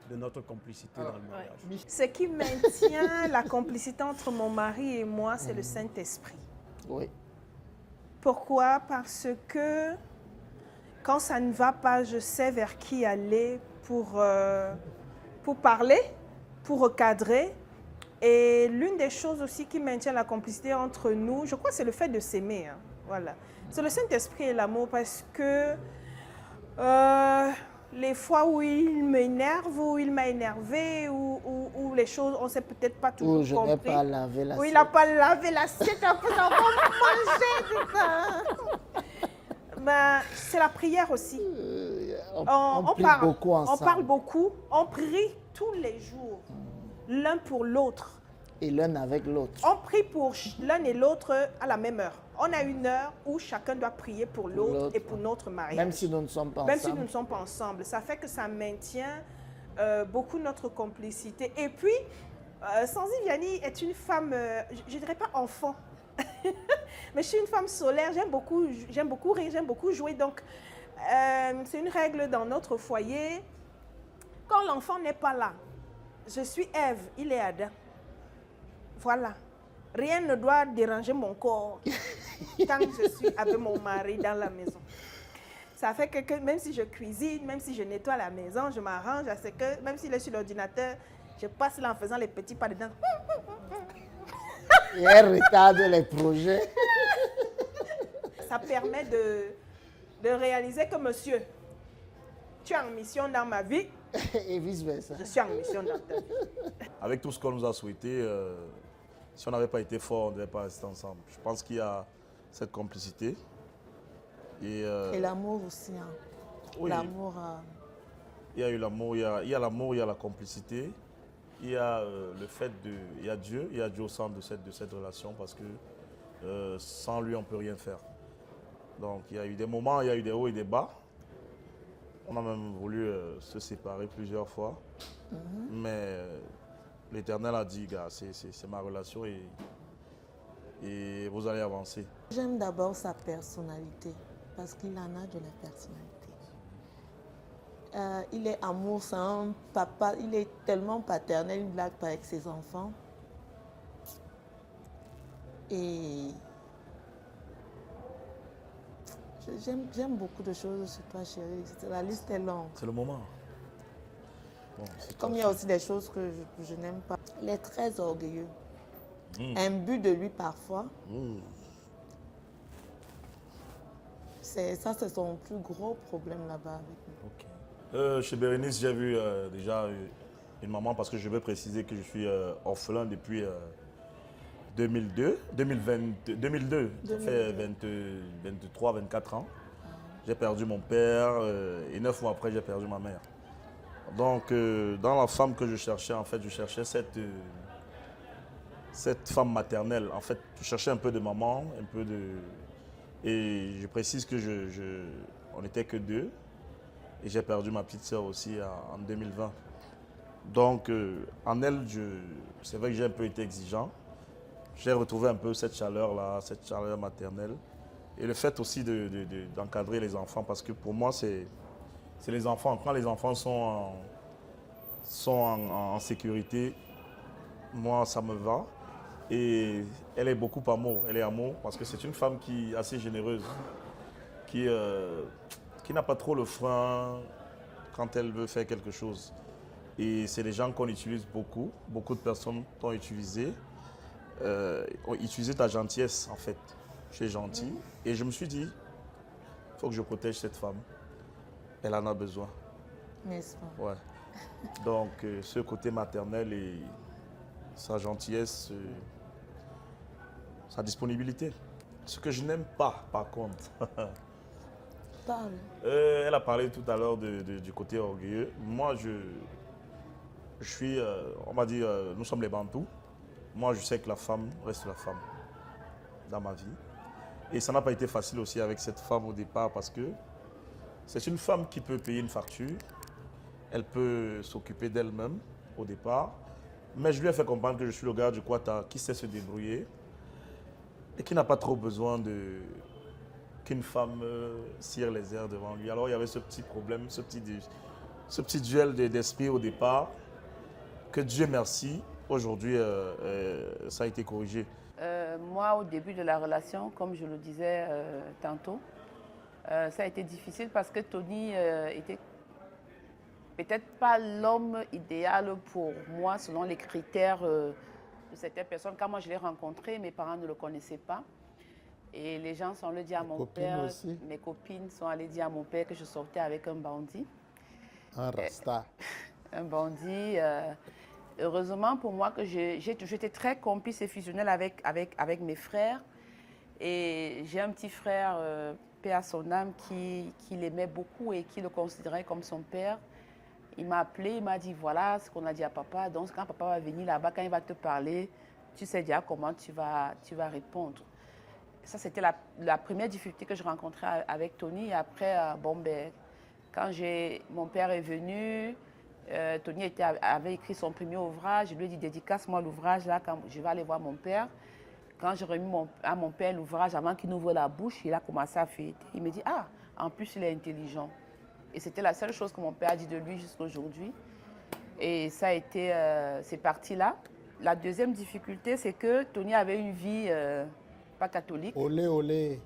de notre complicité dans le mariage. Ce qui maintient la complicité entre mon mari et moi, c'est le Saint-Esprit. Oui. Pourquoi? Parce que quand ça ne va pas, je sais vers qui aller pour parler, pour recadrer. Et l'une des choses aussi qui maintient la complicité entre nous, je crois que c'est le fait de s'aimer. Hein. Voilà. C'est le Saint-Esprit et l'amour parce que les fois où il m'énerve, où il m'a énervé, où les choses, on ne s'est peut-être pas toujours compris. Où je n'ai pas lavé l'assiette. Où il n'a pas lavé l'assiette, après avoir mangé tout ça. Ben, c'est la prière aussi. On prie beaucoup ensemble. On parle beaucoup, on prie tous les jours, l'un pour l'autre. Et l'un avec l'autre. On prie pour l'un et l'autre à la même heure. On a une heure où chacun doit prier pour l'autre et pour notre mariage. Même si nous ne sommes pas ensemble. Même si nous ne sommes pas ensemble. Ça fait que ça maintient beaucoup notre complicité. Et puis, Sanzi Vianney est une femme, je ne dirais pas enfant, mais je suis une femme solaire, j'aime beaucoup rire, j'aime beaucoup jouer. Donc, c'est une règle dans notre foyer. Quand l'enfant n'est pas là, je suis Ève, il est Adam. Voilà. Rien ne doit déranger mon corps quand je suis avec mon mari dans la maison. Ça fait que même si je cuisine, même si je nettoie la maison, je m'arrange à ce que, même s'il est sur l'ordinateur, je passe là en faisant les petits pas dedans. Et elle retarde les projets. Ça permet de réaliser que monsieur, tu es en mission dans ma vie. Et vice-versa. Je suis en mission dans ta vie. Avec tout ce qu'on nous a souhaité, si on n'avait pas été fort, on ne devait pas rester ensemble. Je pense qu'il y a cette complicité. Et l'amour aussi. Hein. Oui. L'amour. Il y a eu l'amour, il y a l'amour, il y a la complicité. Il y a le fait il y a Dieu au centre de cette relation parce que sans lui, on ne peut rien faire. Donc il y a eu des moments, il y a eu des hauts et des bas. On a même voulu se séparer plusieurs fois. Mais l'Éternel a dit, gars, c'est ma relation et vous allez avancer. J'aime d'abord sa personnalité parce qu'il en a de la personnalité. Il est amour, c'est un papa, il est tellement paternel, il blague pas avec ses enfants. Et j'aime beaucoup de choses sur toi, chérie. La liste est longue. C'est le moment. Bon, comme il y a aussi des choses que je n'aime pas. Il est très orgueilleux. Imbu de lui parfois. Ça, c'est son plus gros problème là-bas avec nous. Okay. Chez Bérénice, j'ai vu déjà une maman, parce que je veux préciser que je suis orphelin depuis 2002. Ça fait 23, 24 ans. J'ai perdu mon père et 9 mois après, j'ai perdu ma mère. Donc, dans la femme que je cherchais, en fait, je cherchais cette femme maternelle. En fait, je cherchais un peu de maman, un peu de... Et je précise que on n'était que deux. Et j'ai perdu ma petite sœur aussi en 2020. Donc, en elle, c'est vrai que j'ai un peu été exigeant. J'ai retrouvé un peu cette chaleur-là, cette chaleur maternelle. Et le fait aussi d'encadrer les enfants, parce que pour moi, c'est les enfants. Quand les enfants sont en sécurité, moi, ça me va. Et elle est beaucoup amour. Elle est amour parce que c'est une femme qui est assez généreuse, qui n'a pas trop le frein quand elle veut faire quelque chose. Et c'est des gens qu'on utilise beaucoup. Beaucoup de personnes t'ont utilisé. Ont utilisé ta gentillesse, en fait. Tu es gentil. Et je me suis dit, il faut que je protège cette femme. Elle en a besoin. N'est-ce pas? Ouais. Donc, ce côté maternel et sa gentillesse, sa disponibilité. Ce que je n'aime pas, par contre. Parle. Elle a parlé tout à l'heure du côté orgueilleux. Moi, je suis, on m'a dit, nous sommes les Bantous. Moi, je sais que la femme reste la femme dans ma vie. Et ça n'a pas été facile aussi avec cette femme au départ parce que c'est une femme qui peut payer une facture. Elle peut s'occuper d'elle-même au départ. Mais je lui ai fait comprendre que je suis le gars du Quata qui sait se débrouiller et qui n'a pas trop besoin qu'une femme cire les airs devant lui. Alors il y avait ce petit problème, ce petit duel d'esprit au départ, que Dieu merci, aujourd'hui ça a été corrigé. Moi, au début de la relation, comme je le disais tantôt, ça a été difficile parce que Tony était peut-être pas l'homme idéal pour moi selon les critères de certaines personnes. Quand moi je l'ai rencontré, mes parents ne le connaissaient pas. Et les gens sont allés dire à mon père, mes copines sont allées dire à mon père que je sortais avec un bandit. Un rasta. Un bandit. Heureusement pour moi que j'étais très complice et fusionnelle avec mes frères. Et j'ai un petit frère, paix à son âme, qui l'aimait beaucoup et qui le considérait comme son père. Il m'a appelé, il m'a dit voilà ce qu'on a dit à papa. Donc quand papa va venir là-bas, quand il va te parler, tu sais déjà comment tu vas répondre. Ça, c'était la première difficulté que je rencontrais avec Tony. Et après, quand mon père est venu, Tony avait écrit son premier ouvrage. Je lui ai dit dédicace-moi l'ouvrage là quand je vais aller voir mon père. Quand j'ai remis à mon père l'ouvrage, avant qu'il n'ouvre la bouche, il a commencé à feuilleter. Il me dit ah, en plus il est intelligent. Et c'était la seule chose que mon père a dit de lui jusqu'à aujourd'hui. Et ça a été, c'est parti là. La deuxième difficulté, c'est que Tony avait une vie pas catholique. Olé, olé.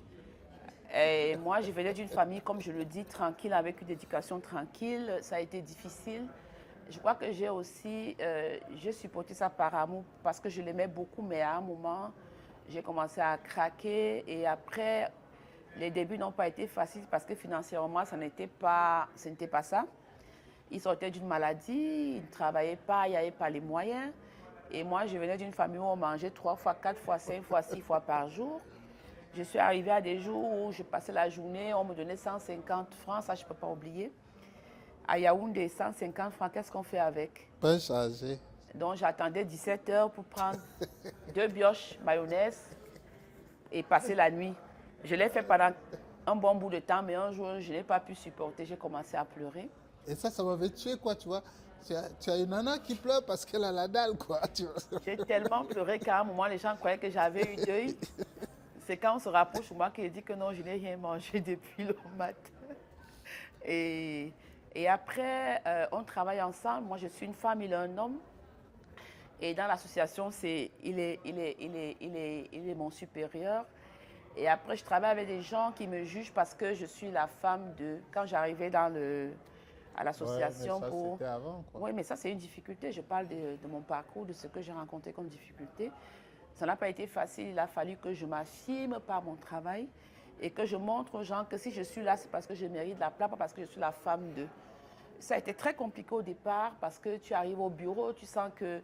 Et moi, je venais d'une famille, comme je le dis, tranquille, avec une éducation tranquille. Ça a été difficile. Je crois que j'ai aussi, j'ai supporté ça par amour parce que je l'aimais beaucoup, mais à un moment, j'ai commencé à craquer. Et après, les débuts n'ont pas été faciles parce que financièrement, ce n'était pas ça. Il sortait d'une maladie, il ne travaillait pas, il n'y avait pas les moyens. Et moi, je venais d'une famille où on mangeait 3 fois, 4 fois, 5 fois, 6 fois par jour. Je suis arrivée à des jours où je passais la journée, on me donnait 150 francs, ça je ne peux pas oublier. À Yaoundé, 150 francs, qu'est-ce qu'on fait avec? Pas chargé. Donc j'attendais 17 heures pour prendre 2 brioches mayonnaise et passer la nuit. Je l'ai fait pendant un bon bout de temps, mais un jour, je n'ai pas pu supporter, j'ai commencé à pleurer. Et ça m'avait tué, quoi, tu vois. Tu as une nana qui pleure parce qu'elle a la dalle, quoi. J'ai tellement pleuré qu'à un moment, les gens croyaient que j'avais eu deuil. C'est quand on se rapproche de moi qu'il dit que non, je n'ai rien mangé depuis le matin. Et après, on travaille ensemble. Moi, je suis une femme, il est un homme. Et dans l'association, il est mon supérieur. Et après, je travaille avec des gens qui me jugent parce que je suis la femme de... Quand j'arrivais à l'association pour... C'était avant, quoi. Oui, mais ça, c'est une difficulté. Je parle de mon parcours, de ce que j'ai rencontré comme difficulté. Ça n'a pas été facile. Il a fallu que je m'affirme par mon travail et que je montre aux gens que si je suis là, c'est parce que je mérite la place, pas parce que je suis la femme de... Ça a été très compliqué au départ parce que tu arrives au bureau, tu sens que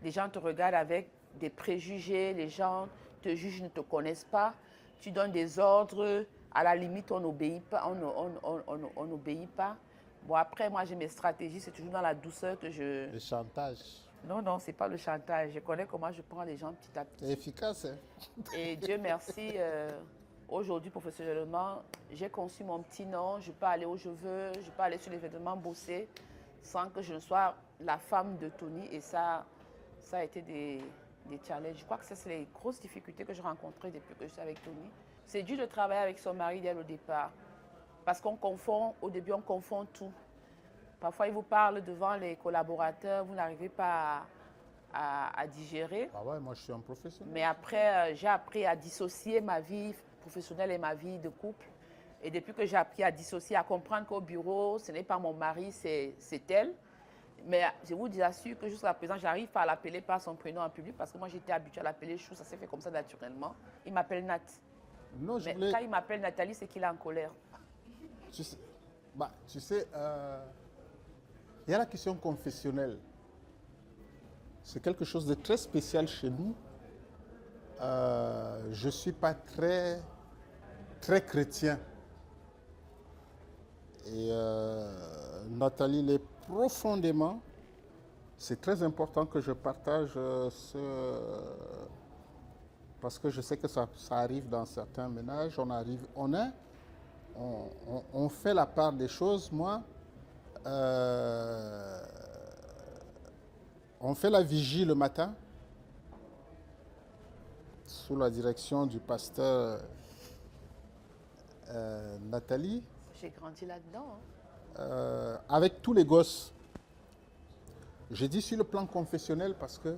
les gens te regardent avec des préjugés, les gens te jugent, ne te connaissent pas. Tu donnes des ordres, à la limite, on n'obéit pas. On n'obéit pas. Bon, après, moi, j'ai mes stratégies, c'est toujours dans la douceur que je... Le chantage. Non, ce n'est pas le chantage. Je connais comment je prends les gens petit à petit. C'est efficace, hein? Et Dieu merci, aujourd'hui, professionnellement, j'ai conçu mon petit nom. Je peux aller où je veux, je peux aller sur l'événement bosser sans que je ne sois la femme de Tony. Et ça a été des challenges. Je crois que ça, c'est les grosses difficultés que j'ai rencontrées depuis que je suis avec Tony. C'est dur de travailler avec son mari dès le départ. Parce qu'on confond, au début, on confond tout. Parfois, il vous parle devant les collaborateurs, vous n'arrivez pas à digérer. Ah ouais, moi, je suis un professionnel. Mais après, j'ai appris à dissocier ma vie professionnelle et ma vie de couple. Et depuis que j'ai appris à dissocier, à comprendre qu'au bureau, ce n'est pas mon mari, c'est elle. Mais je vous assure que jusqu'à présent, j'arrive pas à l'appeler par son prénom en public parce que moi, j'étais habituée à l'appeler Chou, ça s'est fait comme ça naturellement. Il m'appelle Nat. Non, Mais quand il m'appelle Nathalie, c'est qu'il est en colère. Tu sais, il y a la question confessionnelle. C'est quelque chose de très spécial chez nous. Je ne suis pas très chrétien. Et Nathalie l'est profondément. C'est très important que je partage parce que je sais que ça arrive dans certains ménages. On fait la part des choses. Moi, on fait la vigie le matin sous la direction du pasteur Nathalie. J'ai grandi là-dedans. Avec tous les gosses. J'ai dit sur le plan confessionnel parce que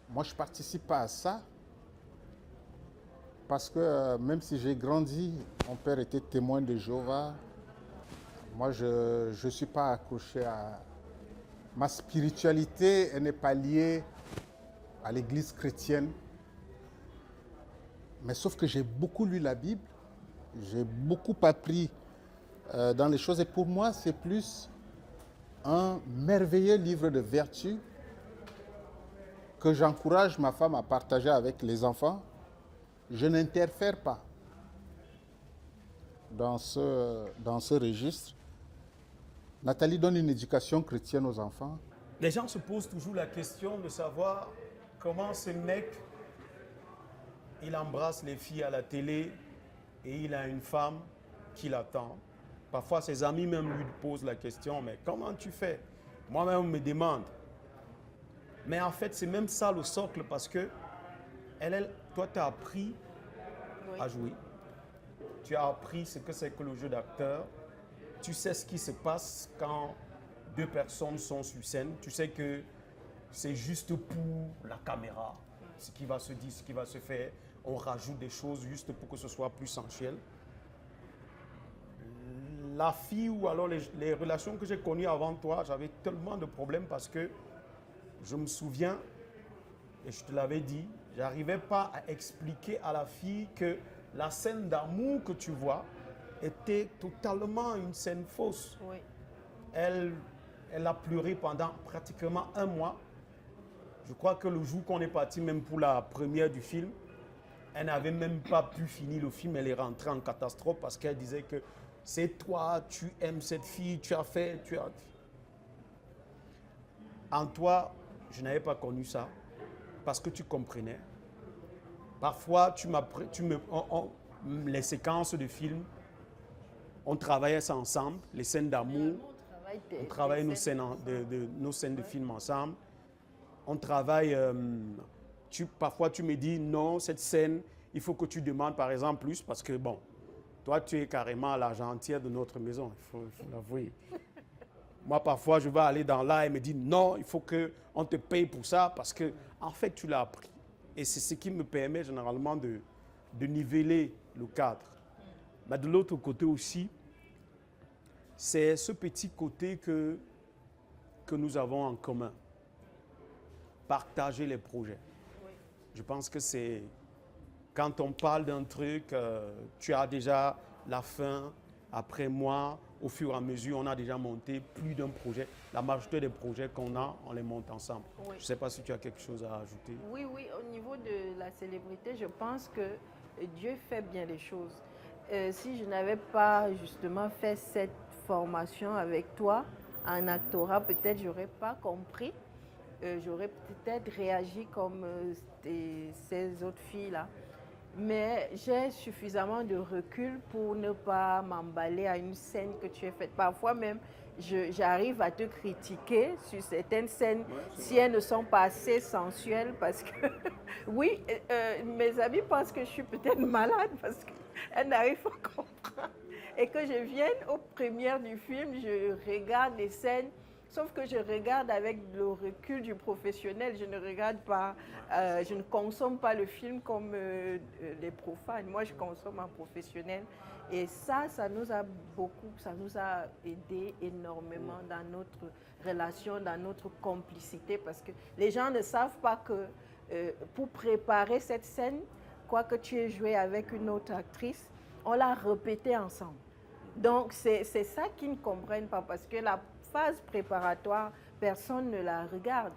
moi, je ne participe pas à ça. Parce que même si j'ai grandi, mon père était témoin de Jéhovah. Moi, je ne suis pas accroché à... Ma spiritualité, elle n'est pas liée à l'église chrétienne. Mais sauf que j'ai beaucoup lu la Bible. J'ai beaucoup appris dans les choses. Et pour moi, c'est plus un merveilleux livre de vertu que j'encourage ma femme à partager avec les enfants. Je n'interfère pas dans ce registre. Nathalie donne une éducation chrétienne aux enfants. Les gens se posent toujours la question de savoir comment ce mec, il embrasse les filles à la télé et il a une femme qui l'attend. Parfois, ses amis même lui posent la question, mais comment tu fais? Moi-même, on me demande. Mais en fait, c'est même ça le socle parce que toi, tu as appris à jouer. Tu as appris ce que c'est que le jeu d'acteur. Tu sais ce qui se passe quand deux personnes sont sur scène. Tu sais que c'est juste pour la caméra, ce qui va se dire, ce qui va se faire. On rajoute des choses juste pour que ce soit plus sensuel. La fille ou alors les relations que j'ai connues avant toi, j'avais tellement de problèmes parce que je me souviens, et je te l'avais dit, j'arrivais pas à expliquer à la fille que la scène d'amour que tu vois était totalement une scène fausse. Oui. Elle a pleuré pendant pratiquement 1 mois. Je crois que le jour qu'on est parti même pour la première du film, elle n'avait même pas pu finir le film. Elle est rentrée en catastrophe parce qu'elle disait que c'est toi, tu aimes cette fille, tu as fait, tu as... En toi, je n'avais pas connu ça parce que tu comprenais. Parfois, les séquences de films, on travaillait ça ensemble, les scènes d'amour, on travaille nos scènes de film ensemble. On travaille, parfois tu me dis non, cette scène, il faut que tu demandes par exemple plus parce que bon, toi tu es carrément l'argentière de notre maison, il faut l'avouer. Moi parfois je vais aller dans là et me dit non, il faut qu'on te paye pour ça parce que en fait tu l'as appris. Et c'est ce qui me permet généralement de niveler le cadre. Mais de l'autre côté aussi, c'est ce petit côté que nous avons en commun. Partager les projets. Oui. Je pense que c'est... Quand on parle d'un truc, tu as déjà la fin. Après moi, au fur et à mesure, on a déjà monté plus d'un projet. La majorité des projets qu'on a, on les monte ensemble. Oui. Je ne sais pas si tu as quelque chose à ajouter. Oui, au niveau de la célébrité, je pense que Dieu fait bien les choses. Si je n'avais pas justement fait cette formation avec toi en actorat, peut-être je n'aurais pas compris. J'aurais peut-être réagi comme ces autres filles-là. Mais j'ai suffisamment de recul pour ne pas m'emballer à une scène que tu as faite. Parfois même, j'arrive à te critiquer sur certaines scènes si elles ne sont pas assez sensuelles parce que, oui, mes amis pensent que je suis peut-être malade parce qu'elles n'arrivent pas à comprendre. Et que je vienne aux premières du film, je regarde les scènes. Sauf que je regarde avec le recul du professionnel, je ne regarde pas, je ne consomme pas le film comme les profanes. Moi, je consomme en professionnel. Et ça nous a aidé énormément dans notre relation, dans notre complicité. Parce que les gens ne savent pas que pour préparer cette scène, quoi que tu aies joué avec une autre actrice, on l'a répété ensemble. Donc, c'est ça qu'ils ne comprennent pas parce que la phase préparatoire, personne ne la regarde.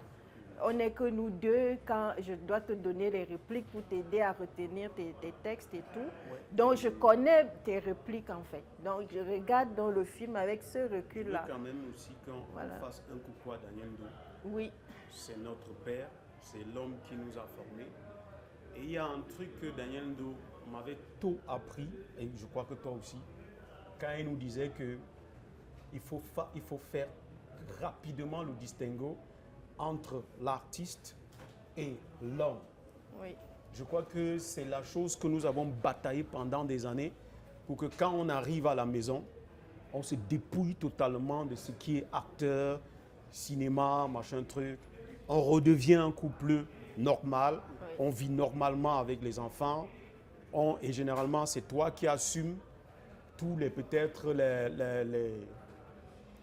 On n'est que nous deux quand je dois te donner les répliques pour t'aider à retenir tes textes et tout. Ouais. Donc, je connais tes répliques en fait. Donc, je regarde dans le film avec ce recul-là. Je veux quand même aussi qu'on fasse un coucou à Daniel Ndo. Oui. C'est notre père, c'est l'homme qui nous a formés. Et il y a un truc que Daniel Ndo m'avait tôt appris, et je crois que toi aussi, quand il nous disait que il faut faire rapidement le distinguo entre l'artiste et l'homme. Oui. Je crois que c'est la chose que nous avons bataillé pendant des années pour que quand on arrive à la maison, on se dépouille totalement de ce qui est acteur, cinéma, machin truc. On redevient un couple normal, oui. On vit normalement avec les enfants et généralement c'est toi qui assumes tous les peut-être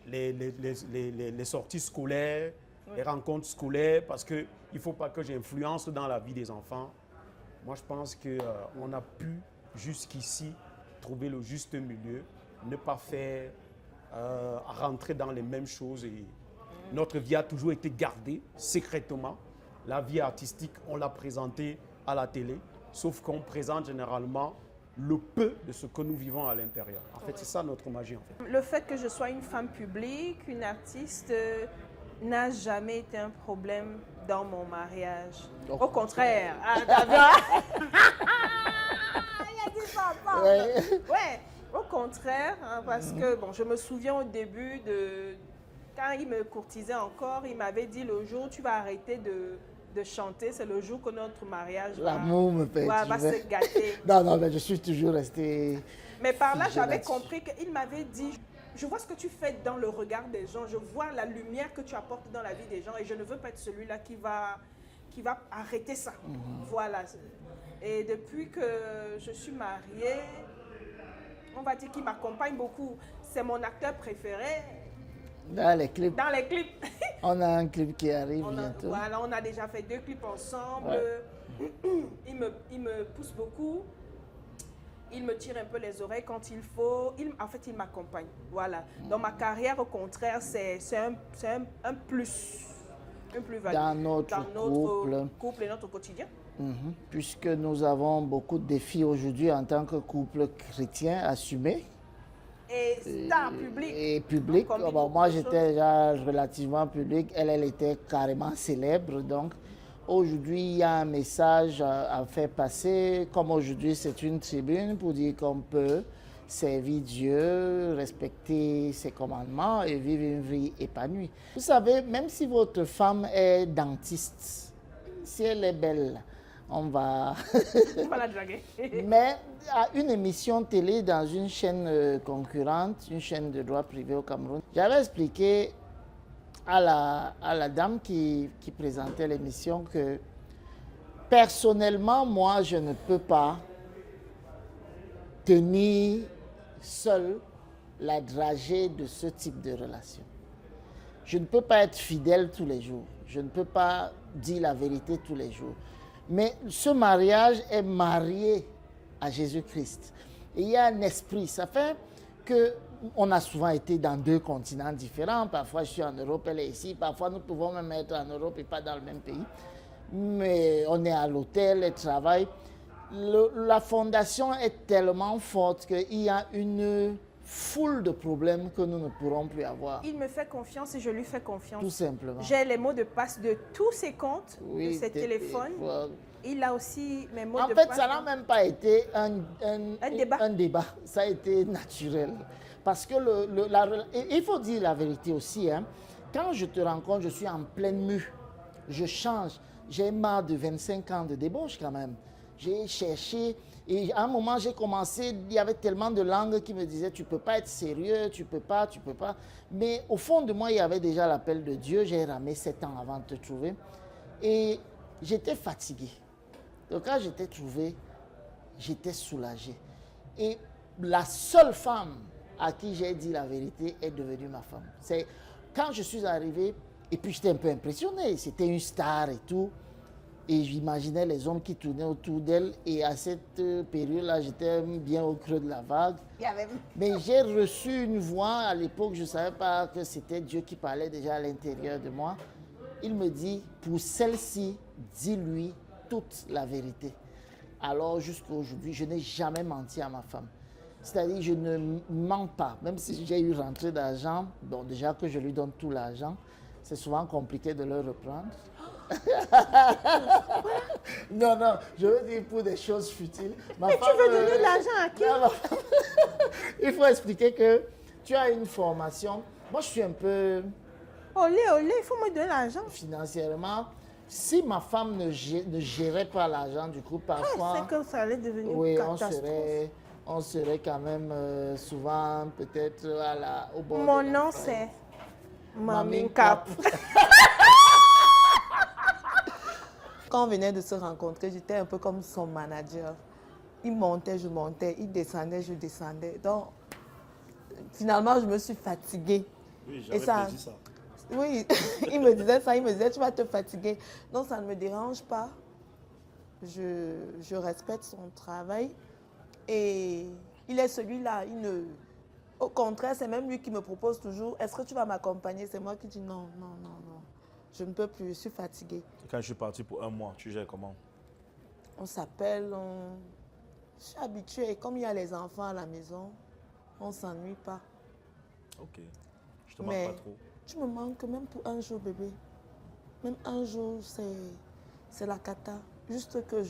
les sorties scolaires, oui. Les rencontres scolaires, parce qu'il ne faut pas que j'influence dans la vie des enfants. Moi, je pense qu'on a pu, jusqu'ici, trouver le juste milieu, ne pas faire rentrer dans les mêmes choses. Et notre vie a toujours été gardée secrètement. La vie artistique, on l'a présentée à la télé, sauf qu'on présente généralement le peu de ce que nous vivons à l'intérieur. En fait, c'est ça notre magie. En fait. Le fait que je sois une femme publique, une artiste, n'a jamais été un problème dans mon mariage. Au contraire. Il a dit papa. Ouais, au contraire, hein, parce que bon, je me souviens au début quand il me courtisait encore, il m'avait dit le jour où tu vas arrêter de chanter, c'est le jour que notre mariage l'amour me va se gâter. Non, mais je suis toujours restée... Mais par là, j'avais compris qu'il m'avait dit, je vois ce que tu fais dans le regard des gens, je vois la lumière que tu apportes dans la vie des gens et je ne veux pas être celui-là qui va arrêter ça. Voilà. Et depuis que je suis mariée, on va dire qu'il m'accompagne beaucoup. C'est mon acteur préféré. Dans les clips. Dans les clips. On a un clip qui arrive bientôt. Voilà, on a déjà fait 2 clips ensemble. Ouais. Il me pousse beaucoup. Il me tire un peu les oreilles quand il faut. En fait, il m'accompagne. Voilà. Dans ma carrière, au contraire, c'est un plus. Un plus-value. Dans notre couple et notre quotidien. Puisque nous avons beaucoup de défis aujourd'hui en tant que couple chrétien assumé. Et star public. Et public. Bon, moi, j'étais déjà relativement public. Elle était carrément célèbre. Donc, aujourd'hui, il y a un message à faire passer. Comme aujourd'hui, c'est une tribune pour dire qu'on peut servir Dieu, respecter ses commandements et vivre une vie épanouie. Vous savez, même si votre femme est dentiste, si elle est belle, on va la draguer. Mais à une émission télé dans une chaîne concurrente, une chaîne de droit privé au Cameroun, j'avais expliqué à la dame qui présentait l'émission que personnellement, moi, je ne peux pas tenir seul la dragée de ce type de relation. Je ne peux pas être fidèle tous les jours. Je ne peux pas dire la vérité tous les jours. Mais ce mariage est marié à Jésus-Christ. Et il y a un esprit. Ça fait qu'on a souvent été dans 2 continents différents. Parfois, je suis en Europe, elle est ici. Parfois, nous pouvons même être en Europe et pas dans le même pays. Mais on est à l'hôtel, elle travaille. La fondation est tellement forte qu'il y a une foule de problèmes que nous ne pourrons plus avoir. Il me fait confiance et je lui fais confiance. Tout simplement. J'ai les mots de passe de tous ses comptes, de ses téléphones. Il a aussi mes mots de passe. En fait, ça n'a même pas été un débat. Ça a été naturel. Parce que il faut dire la vérité aussi. Hein. Quand je te rencontre, je suis en pleine mue. Je change. J'ai marre de 25 ans de débauche quand même. J'ai cherché. Et à un moment, j'ai commencé, il y avait tellement de langues qui me disaient « tu ne peux pas être sérieux, tu ne peux pas, tu ne peux pas ». Mais au fond de moi, il y avait déjà l'appel de Dieu. J'ai ramé 7 ans avant de te trouver. Et j'étais fatigué. Donc quand je t'ai trouvé, j'étais soulagé. Et la seule femme à qui j'ai dit la vérité est devenue ma femme. C'est quand je suis arrivé, et puis j'étais un peu impressionné. C'était une star et tout. Et j'imaginais les hommes qui tournaient autour d'elle. Et à cette période-là, j'étais bien au creux de la vague. Mais j'ai reçu une voix. À l'époque, je ne savais pas que c'était Dieu qui parlait déjà à l'intérieur de moi. Il me dit, pour celle-ci, dis-lui toute la vérité. Alors, jusqu'à aujourd'hui, je n'ai jamais menti à ma femme. C'est-à-dire, je ne mens pas. Même si j'ai eu rentrée d'argent, bon, déjà que je lui donne tout l'argent, c'est souvent compliqué de le reprendre. Non, je veux dire pour des choses futiles. Mais tu veux donner l'argent à qui? Il faut expliquer que tu as une formation. Moi, je suis un peu... Olé, il faut me donner l'argent. Financièrement, si ma femme ne gérait pas l'argent, du coup, parfois... c'est que ça allait devenir oui, une catastrophe. On serait quand même souvent peut-être au bord. Mon nom, c'est Mamine Cap. Quand on venait de se rencontrer, j'étais un peu comme son manager. Il montait, je montais. Il descendait, je descendais. Donc, finalement, je me suis fatiguée. Oui, j'avais dit ça. Oui, il me disait ça. Il me disait, tu vas te fatiguer. Donc, ça ne me dérange pas. Je respecte son travail. Et il est celui-là. Au contraire, c'est même lui qui me propose toujours, est-ce que tu vas m'accompagner? C'est moi qui dis non. Je ne peux plus, je suis fatiguée. Quand je suis parti pour 1 mois, tu gères comment? On s'appelle, je suis habituée. Comme il y a les enfants à la maison, on ne s'ennuie pas. Ok. Je te manque pas trop. Tu me manques même pour un jour, bébé. Même un jour, c'est la cata. Juste que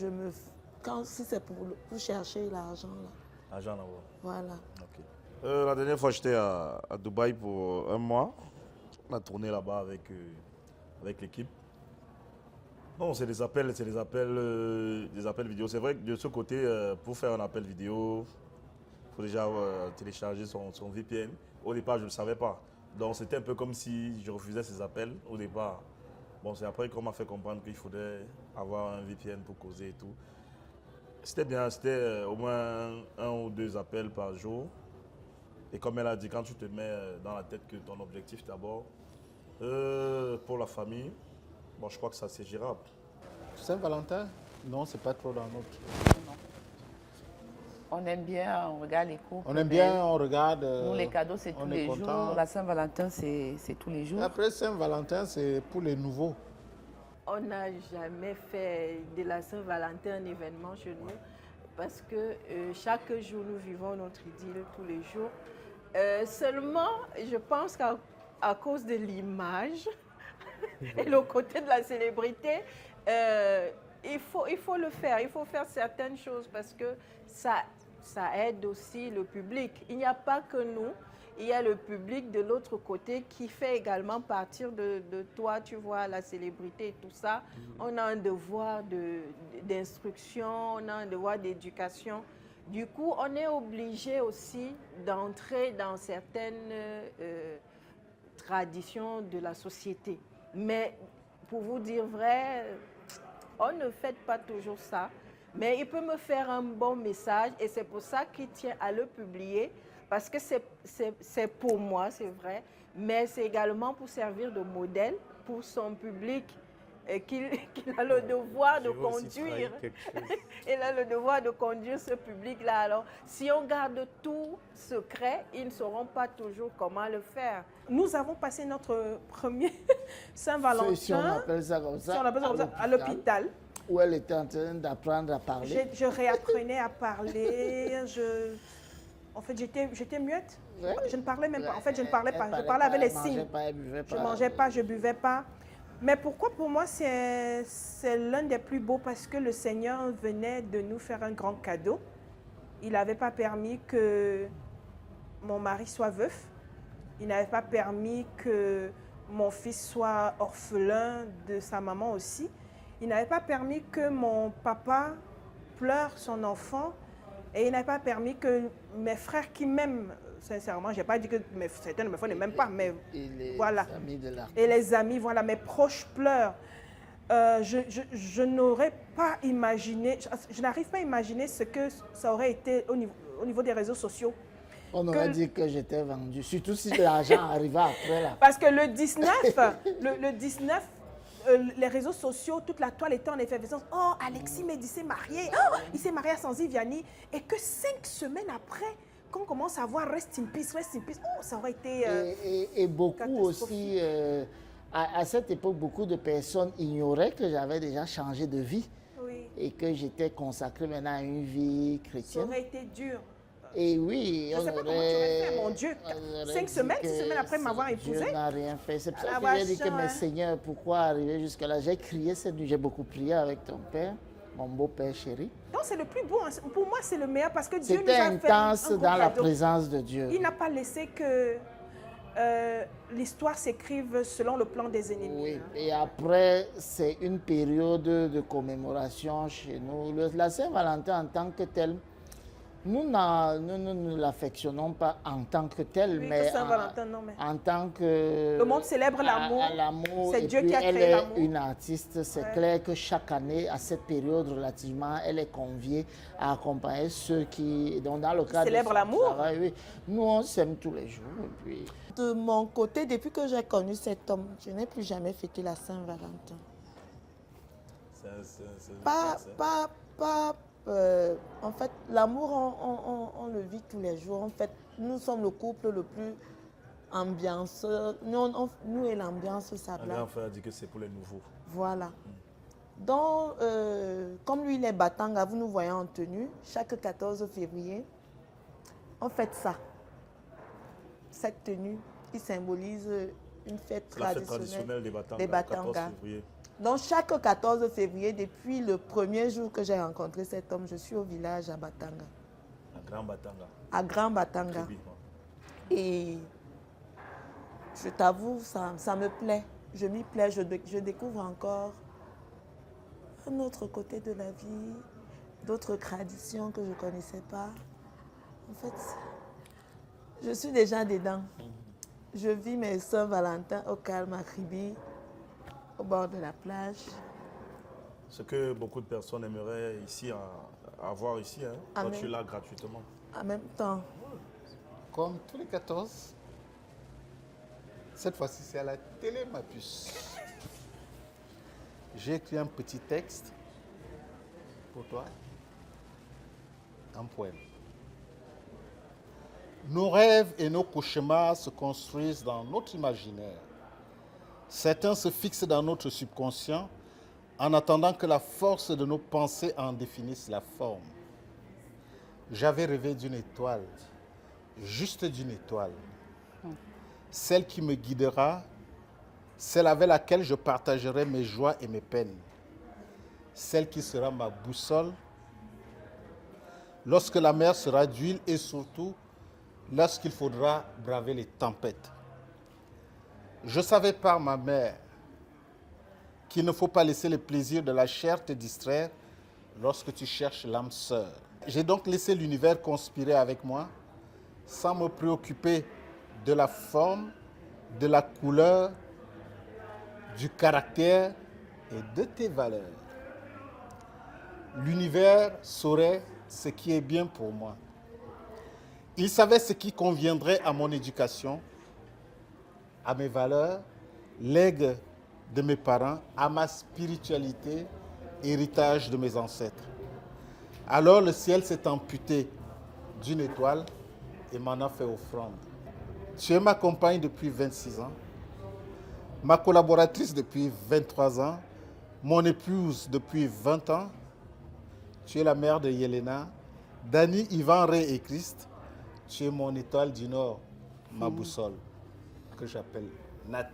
si c'est pour chercher l'argent là. L'argent là-bas. Voilà. Ok. La dernière fois, j'étais à Dubaï pour 1 mois. On a tourné là-bas avec l'équipe. Non, c'est des appels vidéo. C'est vrai que de ce côté, pour faire un appel vidéo, il faut déjà télécharger son VPN. Au départ, je ne le savais pas. Donc, c'était un peu comme si je refusais ses appels au départ. Bon, c'est après qu'on m'a fait comprendre qu'il faudrait avoir un VPN pour causer et tout. C'était bien, c'était au moins 1 ou 2 appels par jour. Et comme elle a dit, quand tu te mets dans la tête que ton objectif d'abord, pour la famille, bon, je crois que ça c'est gérable. Saint-Valentin? Non, c'est pas trop dans notre... On aime bien, on regarde les couples. On aime bien, on regarde. Nous, les cadeaux, c'est tous les jours. La Saint-Valentin, c'est tous les jours. Après Saint-Valentin, c'est pour les nouveaux. On n'a jamais fait de la Saint-Valentin un événement chez nous parce que chaque jour, nous vivons notre idylle tous les jours. Seulement, je pense qu'à cause de l'image et le côté de la célébrité, il faut le faire. Il faut faire certaines choses parce que ça aide aussi le public. Il n'y a pas que nous. Il y a le public de l'autre côté qui fait également partir de toi, tu vois, la célébrité et tout ça. On a un devoir d'instruction, on a un devoir d'éducation. Du coup, on est obligé aussi d'entrer dans certaines traditions de la société. Mais pour vous dire vrai, on ne fait pas toujours ça. Mais il peut me faire un bon message et c'est pour ça qu'il tient à le publier. Parce que c'est pour moi, c'est vrai, mais c'est également pour servir de modèle pour son public qu'il a le devoir de conduire. Il a le devoir de conduire ce public-là. Alors, si on garde tout secret, ils ne sauront pas toujours comment le faire. Nous avons passé notre premier Saint-Valentin, Si on appelle ça comme ça, à l'hôpital. Où elle était en train d'apprendre à parler. Je réapprenais à parler. En fait, j'étais muette. Ouais. Je ne parlais même pas. En fait, je ne parlais pas. Je parlais avec les signes. Je ne mangeais pas, je ne buvais pas. Mais pourquoi pour moi, c'est l'un des plus beaux? Parce que le Seigneur venait de nous faire un grand cadeau. Il n'avait pas permis que mon mari soit veuf. Il n'avait pas permis que mon fils soit orphelin de sa maman aussi. Il n'avait pas permis que mon papa pleure son enfant. Et il n'a pas permis que mes frères qui m'aiment, sincèrement, je n'ai pas dit que certains de mes frères ne m'aiment pas, mais voilà. Et les amis, voilà, mes proches pleurent. Je n'aurais pas imaginé, je n'arrive pas à imaginer ce que ça aurait été au niveau des réseaux sociaux. On aurait dit que j'étais vendu, surtout si l'argent arrivait après. Là. Parce que le 19, les réseaux sociaux, toute la toile était en effervescence. Oh, Alexis Médi s'est marié. Oh, il s'est marié à Sanzi Vianney. Et que 5 semaines après, qu'on commence à voir Rest in Peace, oh, ça aurait été et beaucoup aussi, à cette époque, beaucoup de personnes ignoraient que j'avais déjà changé de vie. Oui. Et que j'étais consacré maintenant à une vie chrétienne. Ça aurait été dur. Et oui, je ne sais pas comment tu aurais fait, mon Dieu. 6 semaines après m'avoir épousé. Dieu n'a rien fait. C'est pour ça que j'ai dit que, mais Seigneur, pourquoi arriver jusque-là? J'ai crié cette nuit, j'ai beaucoup prié avec ton père, mon beau-père chéri. Non, c'est le plus beau. Pour moi, c'est le meilleur parce que Dieu nous a fait C'était intense dans la cadeau. présence de Dieu. Il n'a pas laissé que l'histoire s'écrive selon le plan des ennemis. Oui, et après, c'est une période de commémoration chez nous. La Saint-Valentin en tant que telle, nous ne l'affectionnons pas en tant que tel, oui, mais, mais en tant que... Le monde célèbre l'amour. C'est Dieu qui a créé l'amour. Elle est une artiste. C'est clair que chaque année, à cette période relativement, elle est conviée à accompagner ceux qui... Donc, dans le cadre célèbre l'amour. Oui. Nous, on s'aime tous les jours. Et puis... De mon côté, depuis que j'ai connu cet homme, je n'ai plus jamais fêté la Saint-Valentin. En fait, l'amour, on le vit tous les jours. En fait, nous sommes le couple le plus ambianceur. Nous et l'ambiance, ça blague. Un grand frère dit que c'est pour les nouveaux. Voilà. Donc, comme lui, il est Batanga, vous nous voyez en tenue, chaque 14 février, on fête ça. Cette tenue qui symbolise une fête traditionnelle des Batanga. Donc, chaque 14 février, depuis le premier jour que j'ai rencontré cet homme, je suis au village à Batanga. À Grand Batanga. À Grand Batanga. Et je t'avoue, ça me plaît. Je m'y plais, je découvre encore un autre côté de la vie, d'autres traditions que je ne connaissais pas. En fait, je suis déjà dedans. Je vis mes Saint-Valentin au calme à Kribi, au bord de la plage. Ce que beaucoup de personnes aimeraient ici, avoir ici, hein. Toi, tu l'as gratuitement. En même temps. Comme tous les 14, cette fois-ci c'est à la télé, ma puce. J'ai écrit un petit texte pour toi, un poème. Nos rêves et nos cauchemars se construisent dans notre imaginaire. Certains se fixent dans notre subconscient en attendant que la force de nos pensées en définisse la forme. J'avais rêvé d'une étoile, juste d'une étoile. Celle qui me guidera, celle avec laquelle je partagerai mes joies et mes peines. Celle qui sera ma boussole lorsque la mer sera d'huile et surtout lorsqu'il faudra braver les tempêtes. Je savais par ma mère qu'il ne faut pas laisser les plaisirs de la chair te distraire lorsque tu cherches l'âme sœur. J'ai donc laissé l'univers conspirer avec moi sans me préoccuper de la forme, de la couleur, du caractère et de tes valeurs. L'univers saurait ce qui est bien pour moi. Il savait ce qui conviendrait à mon éducation, à mes valeurs, legs de mes parents, à ma spiritualité, héritage de mes ancêtres. Alors le ciel s'est amputé d'une étoile et m'en a fait offrande. Tu es ma compagne depuis 26 ans, ma collaboratrice depuis 23 ans, mon épouse depuis 20 ans. Tu es la mère de Yelena, Dani, Ivan, Ray et Christ. Tu es mon étoile du Nord, ma boussole, que j'appelle Nat.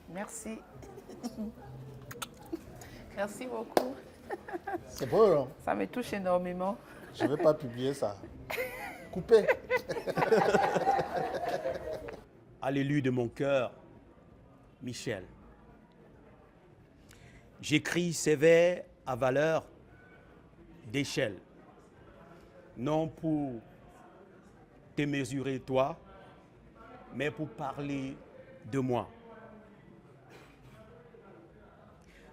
Merci. Merci beaucoup. C'est beau, non? Ça me touche énormément. Je ne vais pas publier ça. Coupé. À l'élu de mon cœur, Michel. J'écris ces vers à valeur d'échelle, non pour te mesurer toi, mais pour parler de moi.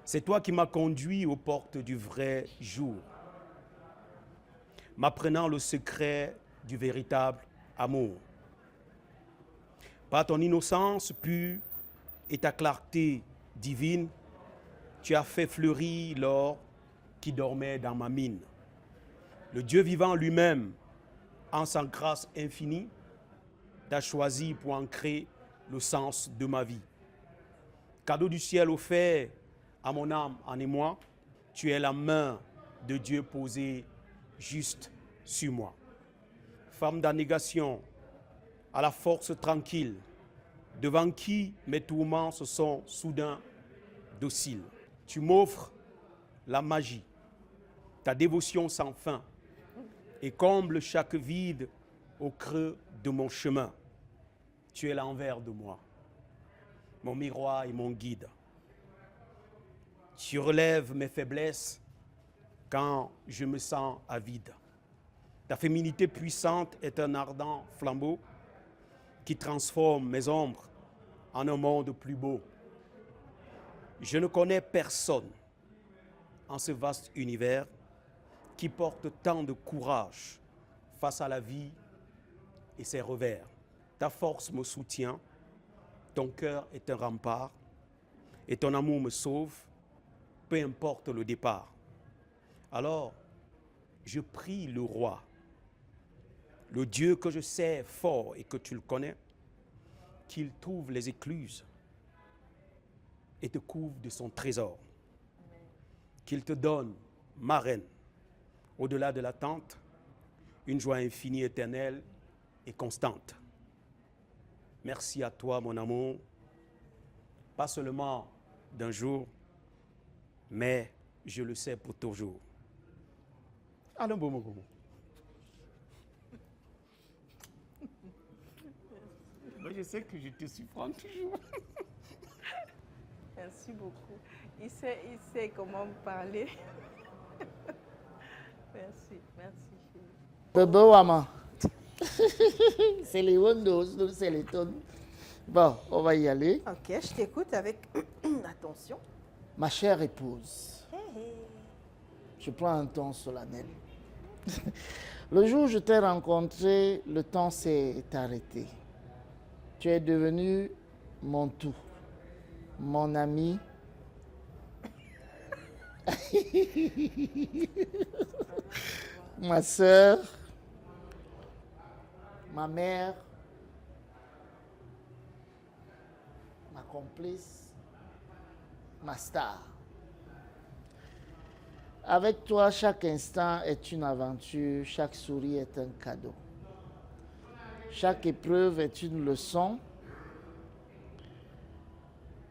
C'est toi qui m'as conduit aux portes du vrai jour, m'apprenant le secret du véritable amour. Par ton innocence pure et ta clarté divine, tu as fait fleurir l'or qui dormait dans ma mine. Le Dieu vivant lui-même, en sa grâce infinie, t'a choisi pour ancrer le sens de ma vie. Cadeau du ciel offert à mon âme en émoi, tu es la main de Dieu posée juste sur moi. Femme d'abnégation, à la force tranquille, devant qui mes tourments se sont soudain dociles. Tu m'offres la magie, ta dévotion sans fin, et comble chaque vide au creux de mon chemin. Tu es l'envers de moi, mon miroir et mon guide. Tu relèves mes faiblesses quand je me sens avide. Ta féminité puissante est un ardent flambeau qui transforme mes ombres en un monde plus beau. Je ne connais personne en ce vaste univers qui porte tant de courage face à la vie et ses revers. Ta force me soutient, ton cœur est un rempart et ton amour me sauve, peu importe le départ. Alors, je prie le roi, le Dieu que je sais fort et que tu le connais, qu'il trouve les écluses et te couvre de son trésor. Qu'il te donne, ma reine, au-delà de l'attente, une joie infinie, éternelle et constante. Merci à toi, mon amour, pas seulement d'un jour, mais je le sais pour toujours. Allons, bon, bon. Moi, je sais que je te surprends toujours. Merci beaucoup. Il sait comment me parler. Merci, merci chérie. Bebe Wama. C'est les Windows, nous c'est les tonnes. Bon, on va y aller. Ok, je t'écoute avec attention. Ma chère épouse, Hey, hey. je prends un ton solennel. Le jour où je t'ai rencontré, le temps s'est arrêté. Tu es devenu mon tout, mon ami. Ma soeur, ma mère, ma complice, ma star. Avec toi, chaque instant est une aventure, chaque sourire est un cadeau. Chaque épreuve est une leçon,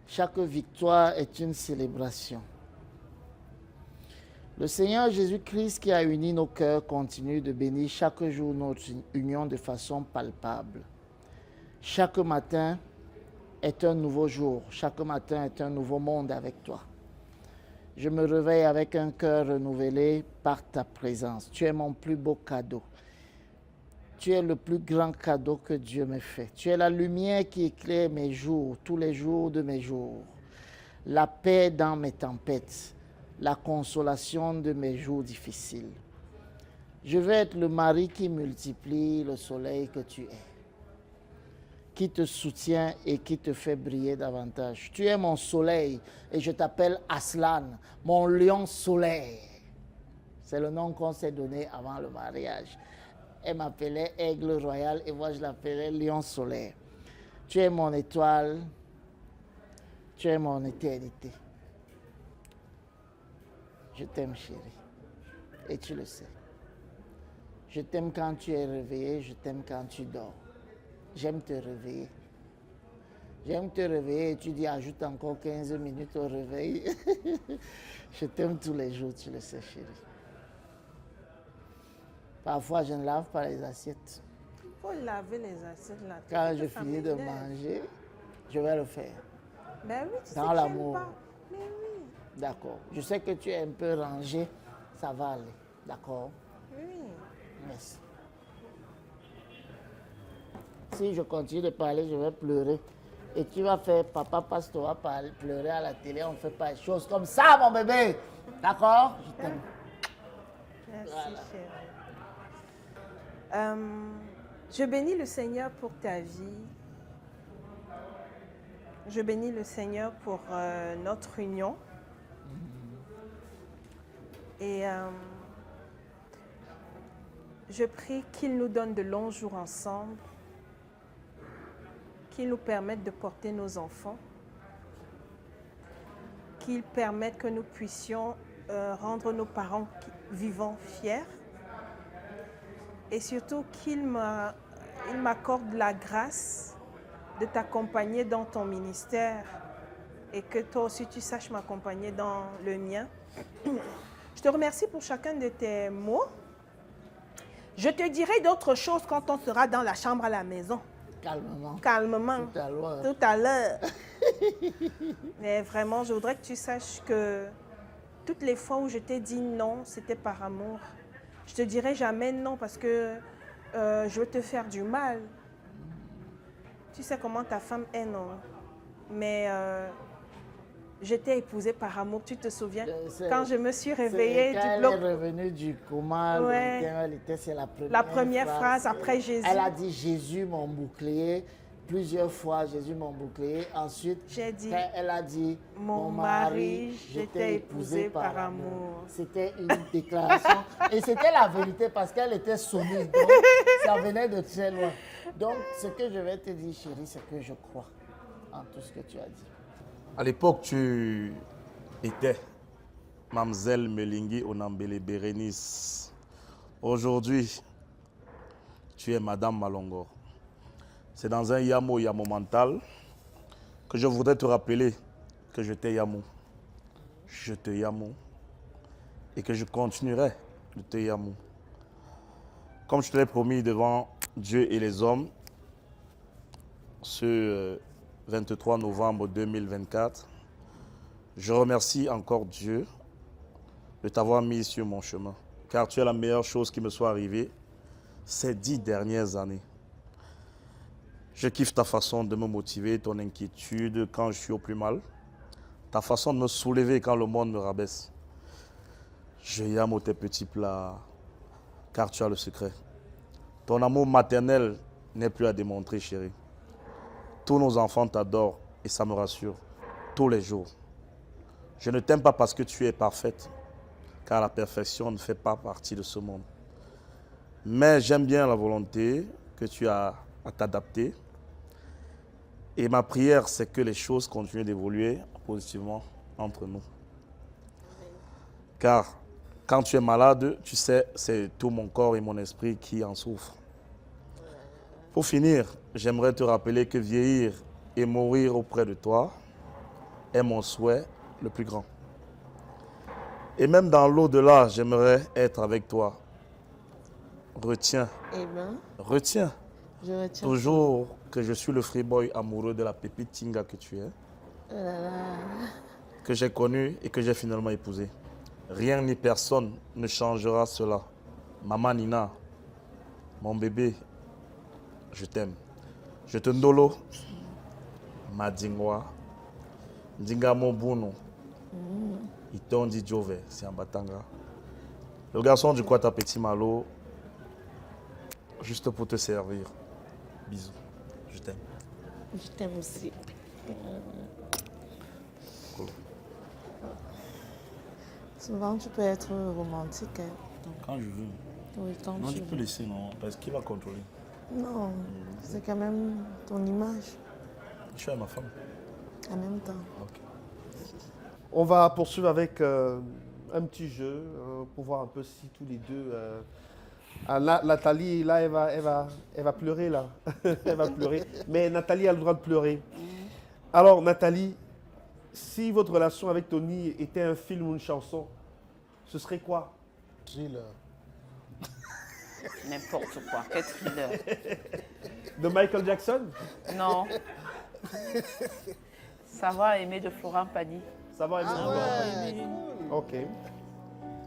chaque victoire est une célébration. Le Seigneur Jésus-Christ qui a uni nos cœurs continue de bénir chaque jour notre union de façon palpable. Chaque matin est un nouveau jour, chaque matin est un nouveau monde avec toi. Je me réveille avec un cœur renouvelé par ta présence. Tu es mon plus beau cadeau. Tu es le plus grand cadeau que Dieu me fait. Tu es la lumière qui éclaire mes jours, tous les jours de mes jours. La paix dans mes tempêtes. La consolation de mes jours difficiles. Je veux être le mari qui multiplie le soleil que tu es, qui te soutient et qui te fait briller davantage. Tu es mon soleil et je t'appelle Aslan, mon lion soleil. C'est le nom qu'on s'est donné avant le mariage. Elle m'appelait Aigle Royal et moi je l'appelais Lion Soleil. Tu es mon étoile, tu es mon éternité. Je t'aime chérie et tu le sais. Je t'aime quand tu es réveillé, je t'aime quand tu dors. J'aime te réveiller. J'aime te réveiller et tu dis ajoute encore 15 minutes au réveil. Je t'aime tous les jours, tu le sais chérie. Parfois je ne lave pas les assiettes. Il faut laver les assiettes là. Quand je finis de manger, je vais le faire. Ben oui, tu sais dans que l'amour. j'aime pas. Mais oui. D'accord. Je sais que tu es un peu rangé, ça va aller. D'accord? Oui. Merci. Si je continue de parler, je vais pleurer. Et tu vas faire, papa passe-toi pleurer à la télé, on ne fait pas des choses comme ça, mon bébé. D'accord? Je t'aime. Merci, Voilà. chérie. Je bénis le Seigneur pour ta vie. Je bénis le Seigneur pour notre union. Et je prie qu'il nous donne de longs jours ensemble, qu'il nous permette de porter nos enfants, qu'il permette que nous puissions rendre nos parents vivants fiers, et surtout qu'il m'accorde la grâce de t'accompagner dans ton ministère et que toi aussi tu saches m'accompagner dans le mien. Je te remercie pour chacun de tes mots. Je te dirai d'autres choses quand on sera dans la chambre à la maison. Calmement. Calmement. Tout à l'heure. Mais vraiment, je voudrais que tu saches que toutes les fois où je t'ai dit non, c'était par amour. Je te dirai jamais non parce que je veux te faire du mal. Tu sais comment ta femme est, non? Mais je t'ai épousée par amour, tu te souviens? Quand je me suis réveillée quand du elle bloc. est revenue du coma, Ouais. c'est La première phrase après Jésus. Elle a dit Jésus mon bouclier. Plusieurs fois, Jésus mon bouclier. Ensuite, j'ai dit, quand elle a dit mon mari, je t'ai épousé par amour. C'était une déclaration. Et c'était la vérité parce qu'elle était soumise. Donc, ça venait de très loin. Donc, ce que je vais te dire, chérie, c'est que je crois en tout ce que tu as dit. À l'époque, tu étais Mamzelle Melingi Onambele Bérénice. Aujourd'hui, tu es Madame Malongo. C'est dans un yamo mental que je voudrais te rappeler que je t'ai yamo. Je te yamo. Et que je continuerai de te yamo. Comme je te l'ai promis devant Dieu et les hommes, ce 23 novembre 2024, je remercie encore Dieu de t'avoir mis sur mon chemin. car tu es la meilleure chose qui me soit arrivée ces 10 dernières années. Je kiffe ta façon de me motiver, ton inquiétude quand je suis au plus mal, ta façon de me soulever quand le monde me rabaisse. Je aime tes petits plats, car tu as le secret. Ton amour maternel n'est plus à démontrer, chérie. Tous nos enfants t'adorent et ça me rassure tous les jours. Je ne t'aime pas parce que tu es parfaite, car la perfection ne fait pas partie de ce monde. Mais j'aime bien la volonté que tu as à t'adapter. Et ma prière, c'est que les choses continuent d'évoluer positivement entre nous. Car quand tu es malade, tu sais, c'est tout mon corps et mon esprit qui en souffrent. Pour finir, j'aimerais te rappeler que vieillir et mourir auprès de toi est mon souhait le plus grand. Et même dans l'au-delà, j'aimerais être avec toi. Retiens. Eh bien, Retiens. je retiens. Toujours que je suis le freeboy amoureux de la pépite Tinga que tu es, Oh là là. que j'ai connu et que j'ai finalement épousé. Rien ni personne ne changera cela. Maman Nina, mon bébé, je t'aime. Je te ndolo, Madingwa, Ndinga Mobuno, Itondi Jove, c'est un batanga. Le garçon du Kwata Petit Malo, juste pour te servir. Bisous, je t'aime. Je t'aime aussi. Cool. Souvent, tu peux être romantique. Hein. Quand je veux. Oui, quand Non, tu tu veux. peux laisser, non, parce qu'il va contrôler. Non, c'est quand même ton image Je suis à ma femme. en même temps. Ok. On va poursuivre avec un petit jeu pour voir un peu si tous les deux... Nathalie, là, elle va pleurer, là. Elle va pleurer. Mais Nathalie a le droit de pleurer. Alors, Nathalie, si votre relation avec Tony était un film ou une chanson, ce serait quoi? Thriller. N'importe quoi, quel thriller. De Michael Jackson? Non. Savoir aimer de Florent Pagny. Savoir aimer de Florent Pagny. Ok.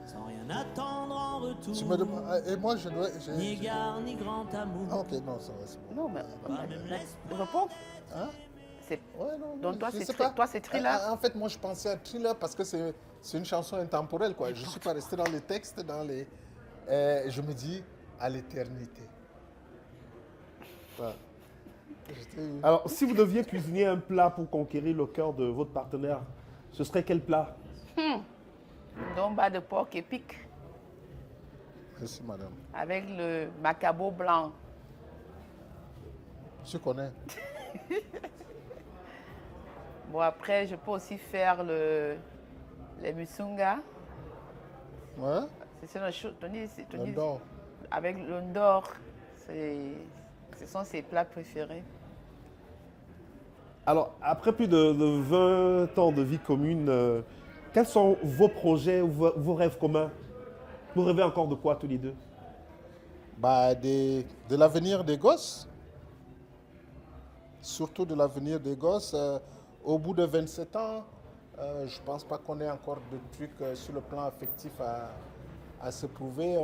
Sans rien attendre en retour. Tu me demandes, et moi je dois. Ni égard ni grand amour. Ah, ok, non, ça va. C'est bon. Non, mais réponds. Hein? C'est... Ouais, non, Donc toi, je c'est sais pas. toi, c'est thriller. En fait, moi, je pensais à thriller parce que c'est une chanson intemporelle, quoi. Je ne suis pas resté dans les textes, dans les. Je me dis à l'éternité. Ouais. Alors, si vous deviez cuisiner un plat pour conquérir le cœur de votre partenaire, ce serait quel plat? Domba de porc épique Merci, madame. avec le macabo blanc. Tu connais? Bon, après, je peux aussi faire les musunga. Ouais. C'est une chose, Tony, L'Ondor. avec l'ondor, ce sont ses plats préférés. Alors, après plus de 20 ans de vie commune, quels sont vos projets ou vos rêves communs? Vous rêvez encore de quoi tous les deux? Bah, de l'avenir des gosses. Surtout de l'avenir des gosses. Au bout de 27 ans, je ne pense pas qu'on ait encore de trucs sur le plan affectif à se prouver.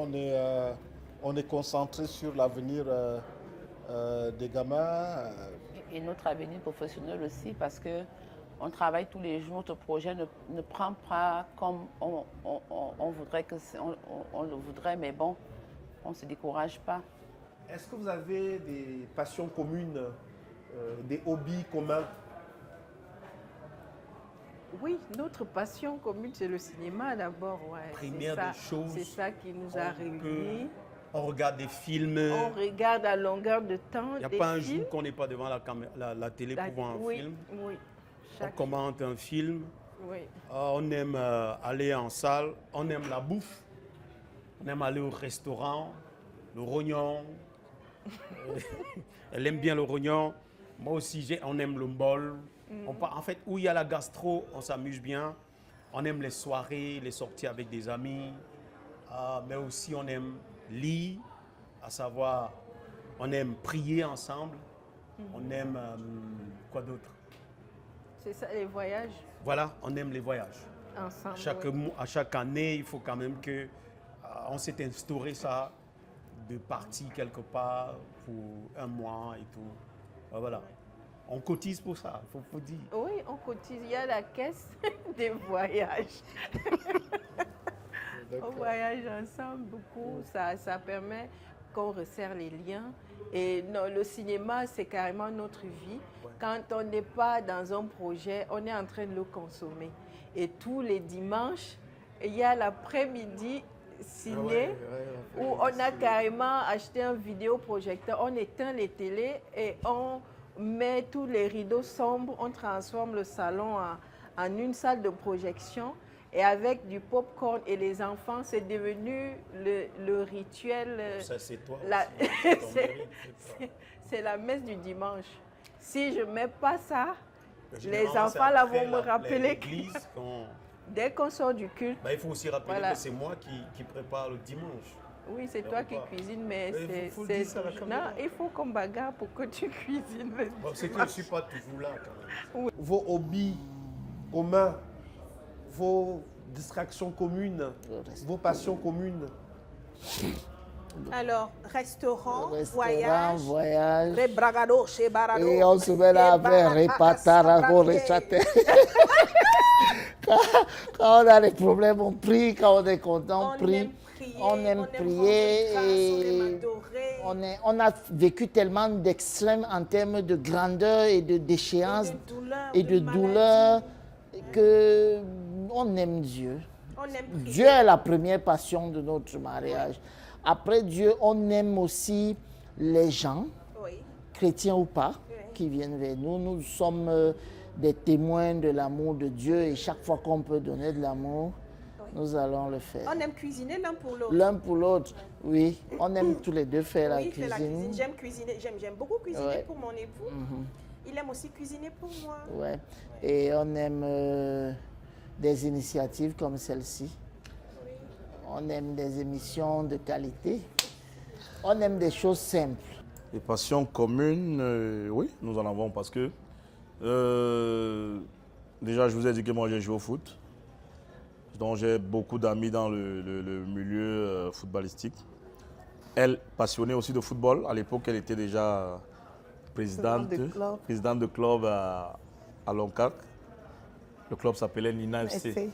On est concentré sur l'avenir des gamins. Et notre avenir professionnel aussi, parce qu'on travaille tous les jours, notre projet ne prend pas comme on voudrait, on le voudrait, mais bon, on ne se décourage pas. Est-ce que vous avez des passions communes, des hobbies communs? Oui, notre passion commune, c'est le cinéma d'abord. Ouais. Première des choses, c'est ça qui nous a réunis. On regarde des films. On regarde à longueur de temps. Il n'y a des pas un films. jour qu'on n'est pas devant la télé pour voir un film. Oui. On commente un film. Oui. On aime aller en salle. On aime la bouffe. On aime aller au restaurant. Le rognon. Elle aime bien le rognon. Moi aussi, on aime le mbol. En fait, où il y a la gastro, on s'amuse bien. On aime les soirées, les sorties avec des amis. Mais aussi, on aime lire, à savoir, on aime prier ensemble. On aime, quoi d'autre? C'est ça, les voyages. Voilà, on aime les voyages. Ensemble. À chaque année, il faut quand même que on s'est instauré ça de partir quelque part pour un mois et tout. Voilà. On cotise pour ça, il faut dire. Oui, on cotise. Il y a la caisse des voyages. On voyage ensemble beaucoup. Ça permet qu'on resserre les liens. Et non, le cinéma, c'est carrément notre vie. Quand on n'est pas dans un projet, on est en train de le consommer. Et tous les dimanches, il y a l'après-midi ciné où on a carrément acheté un vidéoprojecteur. On éteint les télés et on met tous les rideaux sombres. On transforme le salon en une salle de projection. Et avec du popcorn et les enfants, c'est devenu le rituel. Ça, c'est toi. C'est la messe du dimanche. Si je ne mets pas ça, les enfants là vont me rappeler que dès qu'on sort du culte... il faut aussi rappeler que c'est moi qui prépare le dimanche. Oui, c'est toi qui cuisines, mais il faut qu'on bagarre pour que tu cuisines. C'est que je ne suis pas toujours là quand même. Vos hobbies communs, vos distractions communes, vos passions communes. Alors, restaurant, voyage. Rebragado, chez Barado. Et on se met là avec Repatarago, Rechate. Quand on a des problèmes, on prie. Quand on est content, on prie. On aime prier. On a vécu tellement d'extrêmes en termes de grandeur et de déchéance et de douleur qu'on aime Dieu. Dieu est la première passion de notre mariage. Après Dieu, on aime aussi les gens, chrétiens ou pas, qui viennent vers nous. Nous sommes des témoins de l'amour de Dieu et chaque fois qu'on peut donner de l'amour, nous allons le faire. On aime cuisiner l'un pour l'autre. L'un pour l'autre, oui. On aime tous les deux faire la cuisine. Faire la cuisine. J'aime cuisiner. J'aime beaucoup cuisiner pour mon époux. Il aime aussi cuisiner pour moi. Ouais. Et on aime des initiatives comme celle-ci. On aime des émissions de qualité. On aime des choses simples. Les passions communes, oui, nous en avons parce que déjà, je vous ai dit que moi, j'ai joué au foot. Donc, j'ai beaucoup d'amis dans le milieu footballistique. Elle, passionnée aussi de football. À l'époque, elle était déjà présidente de club à Loncac. Le club s'appelait Nina FC.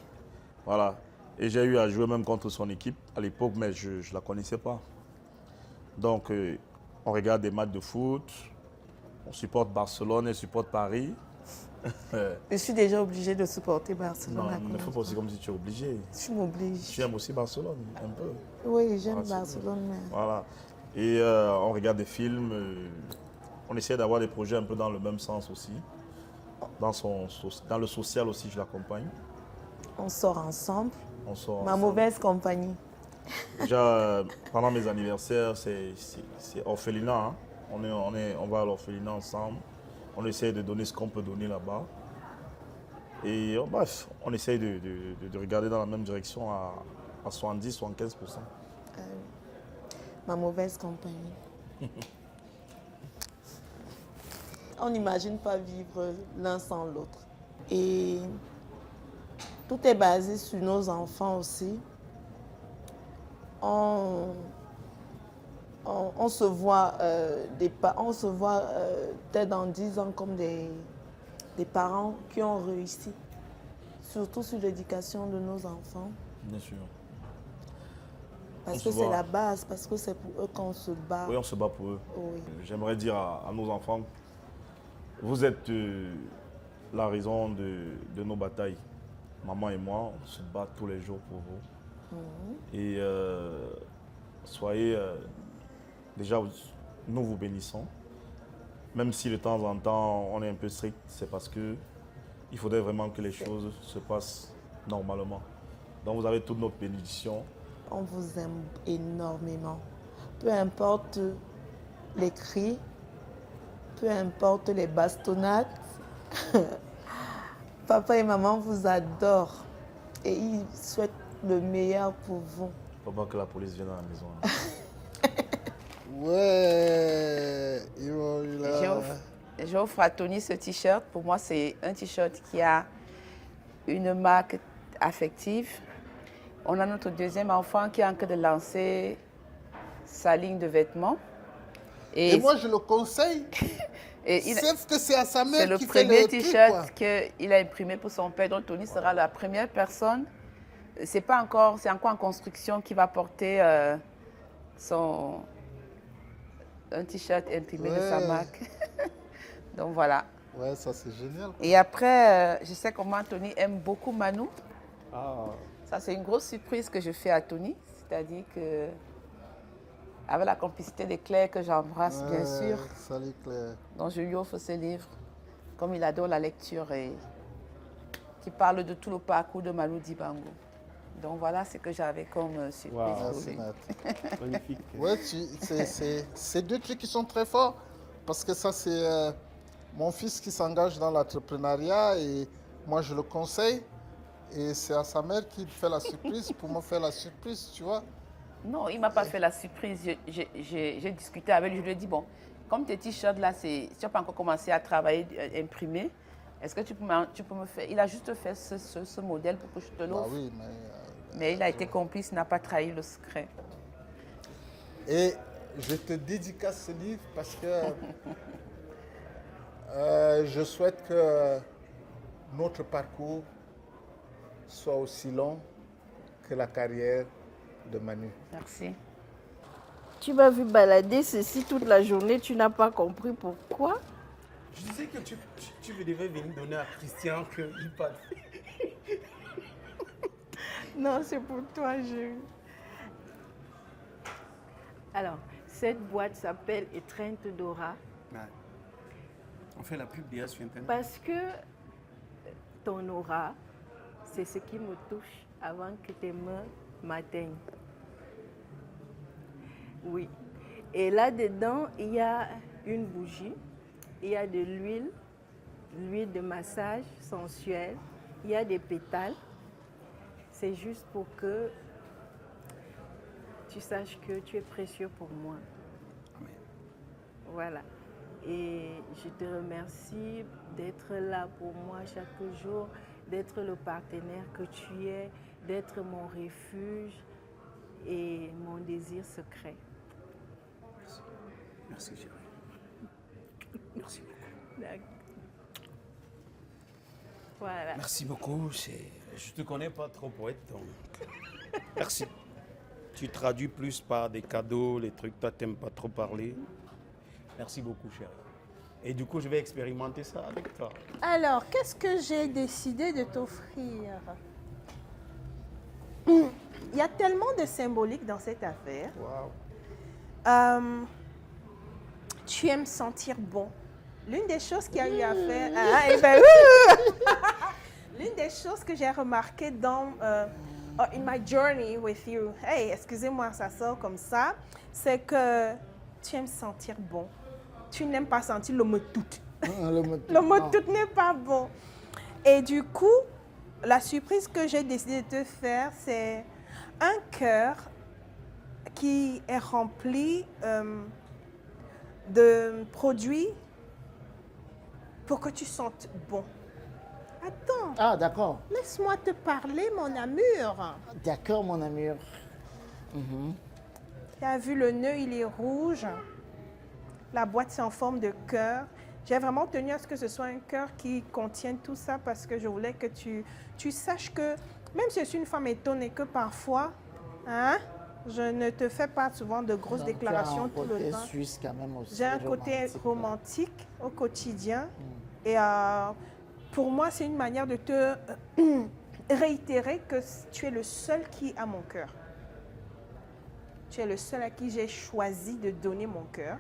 Voilà. Et j'ai eu à jouer même contre son équipe à l'époque, mais je ne la connaissais pas. Donc, on regarde des matchs de foot. On supporte Barcelone, elle supporte Paris. Je suis déjà obligée de supporter Barcelone. Non, il ne faut pas aussi comme si tu es obligé. Je m'oblige. Tu aimes aussi Barcelone, un peu. Oui, j'aime Barcelone. Mais... Voilà. Et on regarde des films. On essaie d'avoir des projets un peu dans le même sens aussi. Dans le social aussi, je l'accompagne. On sort ensemble. On sort Ma mauvaise compagnie. Déjà, pendant mes anniversaires, c'est orphelinat. Hein. On va à l'orphelinat ensemble. On essaie de donner ce qu'on peut donner là-bas. Et bref, on essaie de regarder dans la même direction à 70-75%. Ma mauvaise compagnie. On n'imagine pas vivre l'un sans l'autre. Et tout est basé sur nos enfants aussi. On se voit, peut-être dans 10 ans comme des parents qui ont réussi, surtout sur l'éducation de nos enfants. Bien sûr. Parce que c'est la base, parce que c'est pour eux qu'on se bat. Oui, on se bat pour eux. Oui. J'aimerais dire à nos enfants, vous êtes la raison de nos batailles. Maman et moi, on se bat tous les jours pour vous. Et soyez... déjà, nous vous bénissons. Même si de temps en temps, on est un peu strict, c'est parce que il faudrait vraiment que les choses se passent normalement. Donc, vous avez toute notre bénédiction. On vous aime énormément. Peu importe les cris, peu importe les bastonnades, papa et maman vous adorent et ils souhaitent le meilleur pour vous. Faut pas que la police vienne à la maison. Ouais. J'offre à Tony ce t-shirt. Pour moi, c'est un t-shirt qui a une marque affective. On a notre deuxième enfant qui est en train de lancer sa ligne de vêtements. Et moi, je le conseille. Sauf que c'est à sa mère qui fait le premier truc, t-shirt qu'il a imprimé pour son père. Donc Tony sera la première personne. C'est encore en construction qui va porter un t-shirt imprimé de sa marque. Donc voilà. Ouais, ça c'est génial. Et après, je sais comment Tony aime beaucoup Manu. Ah. Ça, c'est une grosse surprise que je fais à Tony. C'est-à-dire que, avec la complicité de Claire, que j'embrasse, bien sûr. Salut Claire. Donc, je lui offre ce livre, comme il adore la lecture, et qui parle de tout le parcours de Manu Dibango. Donc, voilà ce que j'avais comme surprise pour lui. Magnifique. Ouais, c'est deux trucs qui sont très forts. Parce que ça, c'est mon fils qui s'engage dans l'entrepreneuriat et moi, je le conseille. Et c'est à sa mère qui fait la surprise pour me faire la surprise, tu vois. Non, il ne m'a pas fait la surprise. J'ai discuté avec lui. Je lui ai dit, bon, comme tes t-shirts là, tu n'as pas encore commencé à travailler, imprimer, est-ce que tu peux me faire... Il a juste fait ce modèle pour que je te l'offre. Oui, mais il a été complice, il n'a pas trahi le secret. Et je te dédicace ce livre parce que je souhaite que notre parcours soit aussi long que la carrière de Manu. Merci. Tu m'as vu balader ceci toute la journée, tu n'as pas compris pourquoi? Je disais que tu devais venir donner à Christian qu'il parle. Non, c'est pour toi, Alors, cette boîte s'appelle Étreinte Dora. Ouais. On fait la pub déjà sur Internet. Parce que ton aura, c'est ce qui me touche avant que tes mains m'atteignent. Oui. Et là-dedans, il y a une bougie, il y a de l'huile de massage sensuelle, il y a des pétales. C'est juste pour que tu saches que tu es précieux pour moi. Amen. Voilà. Et je te remercie d'être là pour moi chaque jour, d'être le partenaire que tu es, d'être mon refuge et mon désir secret. Merci. Merci, chérie. Merci beaucoup. D'accord. Voilà. Merci beaucoup. Je te connais pas trop poète, donc merci. Tu traduis plus par des cadeaux, les trucs, toi t'aimes pas trop parler. Merci beaucoup, chérie. Et du coup, je vais expérimenter ça avec toi. Alors, qu'est-ce que j'ai décidé de t'offrir? Il y a tellement de symbolique dans cette affaire. Wow. Tu aimes sentir bon. L'une des choses qui a eu à faire... L'une des choses que j'ai remarqué dans in my journey with you, hey, excusez-moi, ça sort comme ça, c'est que tu aimes sentir bon. Tu n'aimes pas sentir le mot tout. Le mot tout n'est pas bon. Et du coup, la surprise que j'ai décidé de te faire, c'est un cœur qui est rempli de produits pour que tu sentes bon. Attends. Ah, d'accord. Laisse-moi te parler, mon amour. D'accord, mon amour. Tu as vu, le nœud, il est rouge. La boîte, c'est en forme de cœur. J'ai vraiment tenu à ce que ce soit un cœur qui contienne tout ça parce que je voulais que tu saches que, même si je suis une femme étonnée, que parfois, je ne te fais pas souvent de grosses déclarations tout le temps. Suisse quand même aussi. J'ai un côté romantique au quotidien. Et pour moi, c'est une manière de te réitérer que tu es le seul qui a mon cœur. Tu es le seul à qui j'ai choisi de donner mon cœur.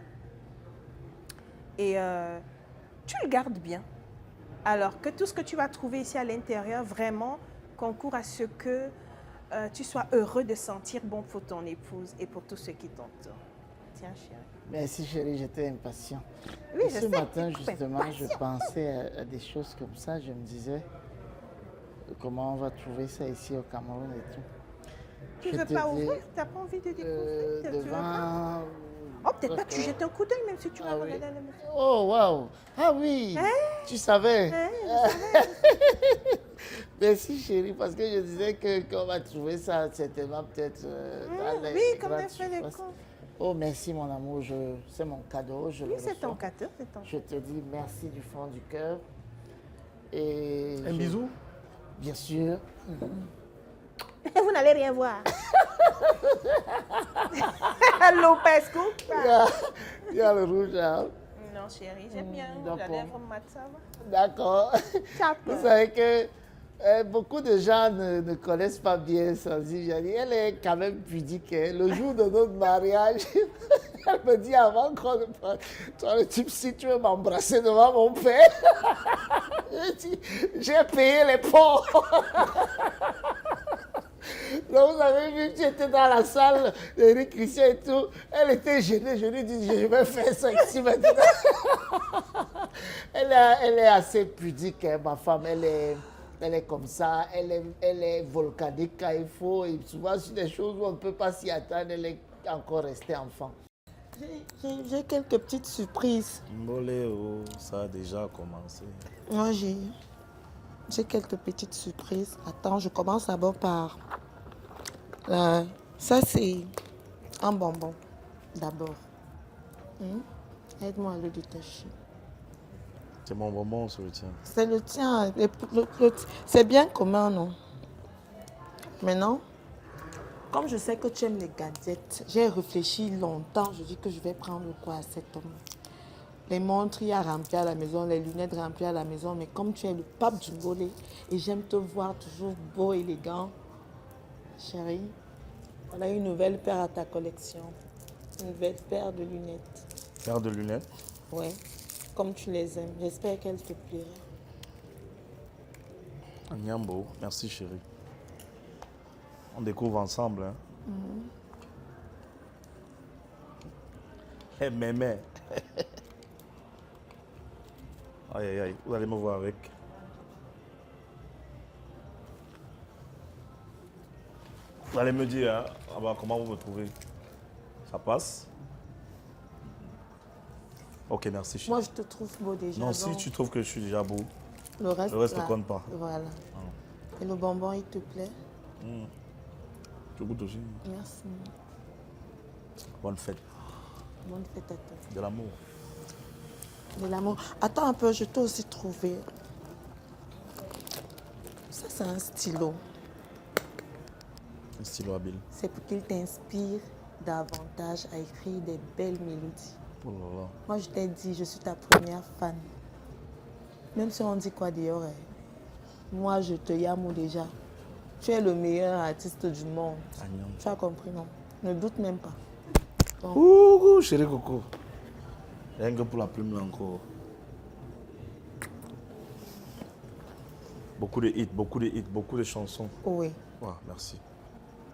Et tu le gardes bien. Alors que tout ce que tu vas trouver ici à l'intérieur, vraiment, concourt à ce que tu sois heureux de sentir bon pour ton épouse et pour tous ceux qui t'entourent. Tiens, chérie. Merci, chérie, j'étais impatient. Oui, et ce matin, justement, je pensais à des choses comme ça. Je me disais, comment on va trouver ça ici au Cameroun et tout. Tu ne veux pas ouvrir? Tu n'as pas envie de découvrir? Devant... Oh, peut-être pas, tu jettes un coup d'œil même si tu vas regarder la maison. Oh, waouh! Ah oui! Tu savais? Je savais. Merci chérie, parce que je disais qu'on va trouver ça certainement peut-être dans les Oui, comme grandes elle fait les surfaces. cours. Oh merci mon amour, c'est mon cadeau, je Oui, le c'est ton reçois. cadeau, c'est ton Je te dis merci du fond du cœur. Et Un bisou? Bien sûr. Vous n'allez rien voir. Lopescu. Il y a le rouge là. Non, chérie, j'aime bien. d'accord. La lèvre mat, ça va. D'accord. Vous savez que beaucoup de gens ne connaissent pas bien Sanzi Jani. Elle est quand même pudique. Hein. Le jour de notre mariage, elle me dit avant qu'on ne parle, toi le type, si tu veux m'embrasser devant mon père, je dis, j'ai payé les pots. Donc vous avez vu que j'étais dans la salle d'Éric Christian et tout. Elle était gênée. Je lui dis, je vais faire ça ici maintenant. Elle est assez pudique, hein, ma femme. Elle est comme ça. Elle est volcanique quand il faut. Et souvent, sur des choses où on ne peut pas s'y attendre, elle est encore restée enfant. J'ai quelques petites surprises. Mboléo, ça a déjà commencé. Moi, j'ai quelques petites surprises. Attends, je commence d'abord par... ça, c'est un bonbon, d'abord. Aide-moi à le détacher. C'est mon bonbon, c'est le tien. C'est le tien. C'est bien commun, non? Maintenant, comme je sais que tu aimes les gadgets, j'ai réfléchi longtemps. Je dis que je vais prendre quoi à cet homme? Les montres, il y a rempli à la maison, les lunettes remplies à la maison. Mais comme tu es le pape du volet et j'aime te voir toujours beau, élégant, chérie, on a une nouvelle paire à ta collection. Une nouvelle paire de lunettes. Paire de lunettes? Ouais, comme tu les aimes. J'espère qu'elles te plairaient. Nyambo, merci chérie. On découvre ensemble. Hein? Hey, mémé. Aïe, aïe, aïe. Vous allez me voir avec. Vous allez me dire, hein, ah bah, comment vous me trouvez? Ça passe? Ok, merci chérie. Moi, je te trouve beau déjà. Non, si donc tu trouves que je suis déjà beau, le reste ne là, compte pas. Voilà. Et le bonbon, il te plaît? Tu goûtes aussi. Merci. Bonne fête. Bonne fête à toi. De l'amour. De l'amour. Attends un peu, je t'ai aussi trouvé. Ça, c'est un stylo. Un stylo habile. C'est pour qu'il t'inspire davantage à écrire des belles mélodies. Oh là là. Moi, je t'ai dit, je suis ta première fan. Même si on dit quoi dehors, moi, je te yamo déjà. Tu es le meilleur artiste du monde. Tu as compris, non? Ne doute même pas. Donc, Ouh, chérie Coco. Rien que pour la plume là encore. Beaucoup de hits, beaucoup de chansons. oui. Ouais, merci.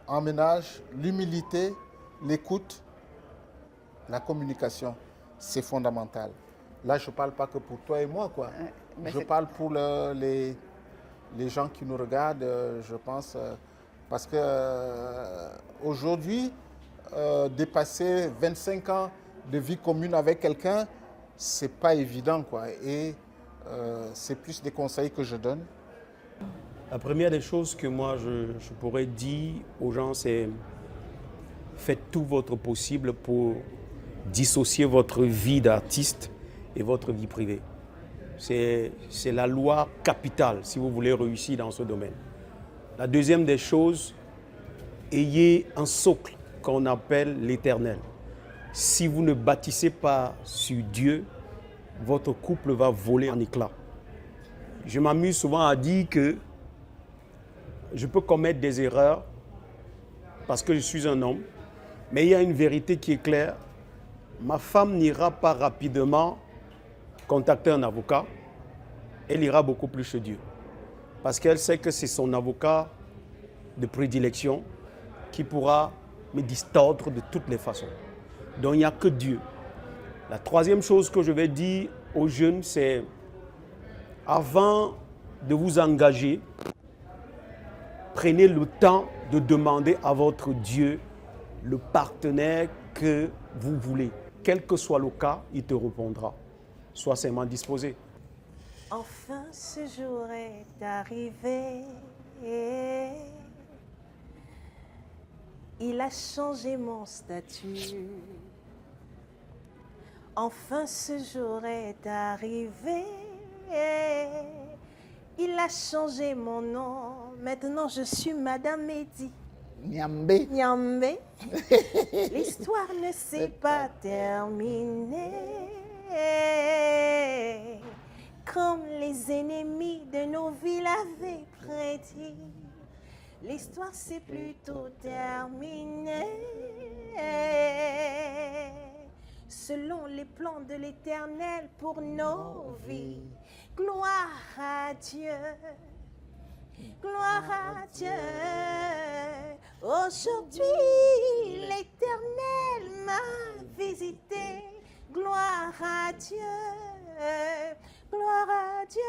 En ménage, l'humilité, l'écoute, la communication, c'est fondamental. Là, je ne parle pas que pour toi et moi, quoi. Je parle pour les gens qui nous regardent, je pense, parce que aujourd'hui, dépasser 25 ans de vie commune avec quelqu'un, c'est pas évident, quoi. Et c'est plus des conseils que je donne. La première des choses que moi je pourrais dire aux gens, c'est faites tout votre possible pour dissocier votre vie d'artiste et votre vie privée. C'est la loi capitale si vous voulez réussir dans ce domaine. La deuxième des choses, ayez un socle qu'on appelle l'éternel. Si vous ne bâtissez pas sur Dieu, votre couple va voler en éclats. Je m'amuse souvent à dire que je peux commettre des erreurs parce que je suis un homme, mais il y a une vérité qui est claire. Ma femme n'ira pas rapidement contacter un avocat, elle ira beaucoup plus chez Dieu. Parce qu'elle sait que c'est son avocat de prédilection qui pourra me distordre de toutes les façons. Donc il n'y a que Dieu. La troisième chose que je vais dire aux jeunes, c'est avant de vous engager, prenez le temps de demander à votre Dieu le partenaire que vous voulez. Quel que soit le cas, il te répondra. Sois seulement disposé. Enfin ce jour est arrivé. Il a changé mon statut. Enfin ce jour est arrivé. Il a changé mon nom. Maintenant je suis Madame Mehdi. Niambé. Niambé. L'histoire ne s'est pas terminée. Comme les ennemis de nos villes avaient prédit. L'histoire s'est plutôt terminée. Selon les plans de l'Éternel pour nos vies. Gloire à Dieu. Gloire à Dieu. Aujourd'hui, l'Éternel m'a visité. Gloire à Dieu. Gloire à Dieu.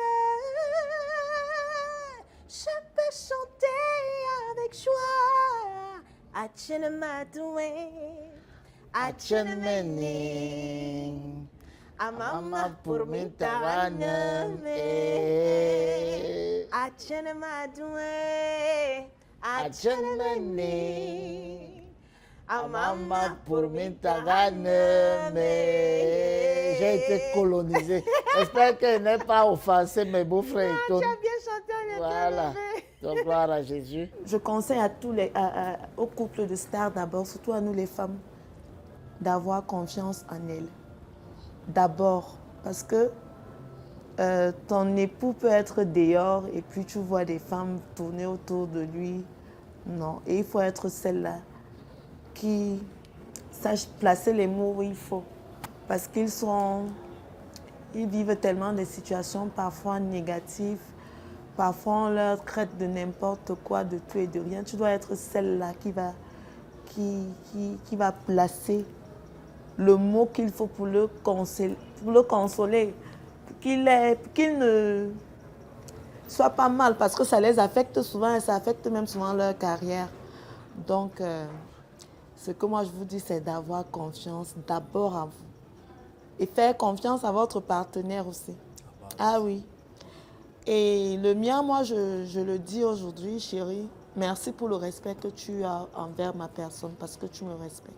Je peux chanter avec joie. Adieu m'a doué. Adieu mené. Amama pour m'intaraname. Adieu m'a doué. Adieu mené. Amama pour m'intaraname. J'ai été colonisé. J'espère qu'elle n'est pas offensée, mes beaux-frères. Tu as bien chanté, on est Voilà. Donc, gloire à Jésus. Je conseille à tous aux couples de stars d'abord, surtout à nous les femmes, d'avoir confiance en elles. D'abord, parce que ton époux peut être dehors et puis tu vois des femmes tourner autour de lui. Non, et il faut être celle-là qui sache placer les mots où il faut. Parce qu'ils vivent tellement des situations parfois négatives. Parfois, on leur traite de n'importe quoi, de tout et de rien. Tu dois être celle-là qui va placer le mot qu'il faut pour le consoler, qu'il ne soit pas mal, parce que ça les affecte souvent et ça affecte même souvent leur carrière. Donc, ce que moi je vous dis, c'est d'avoir confiance d'abord à vous. Et faire confiance à votre partenaire aussi. Ah oui. Et le mien, moi, je le dis aujourd'hui, chérie, merci pour le respect que tu as envers ma personne, parce que tu me respectes.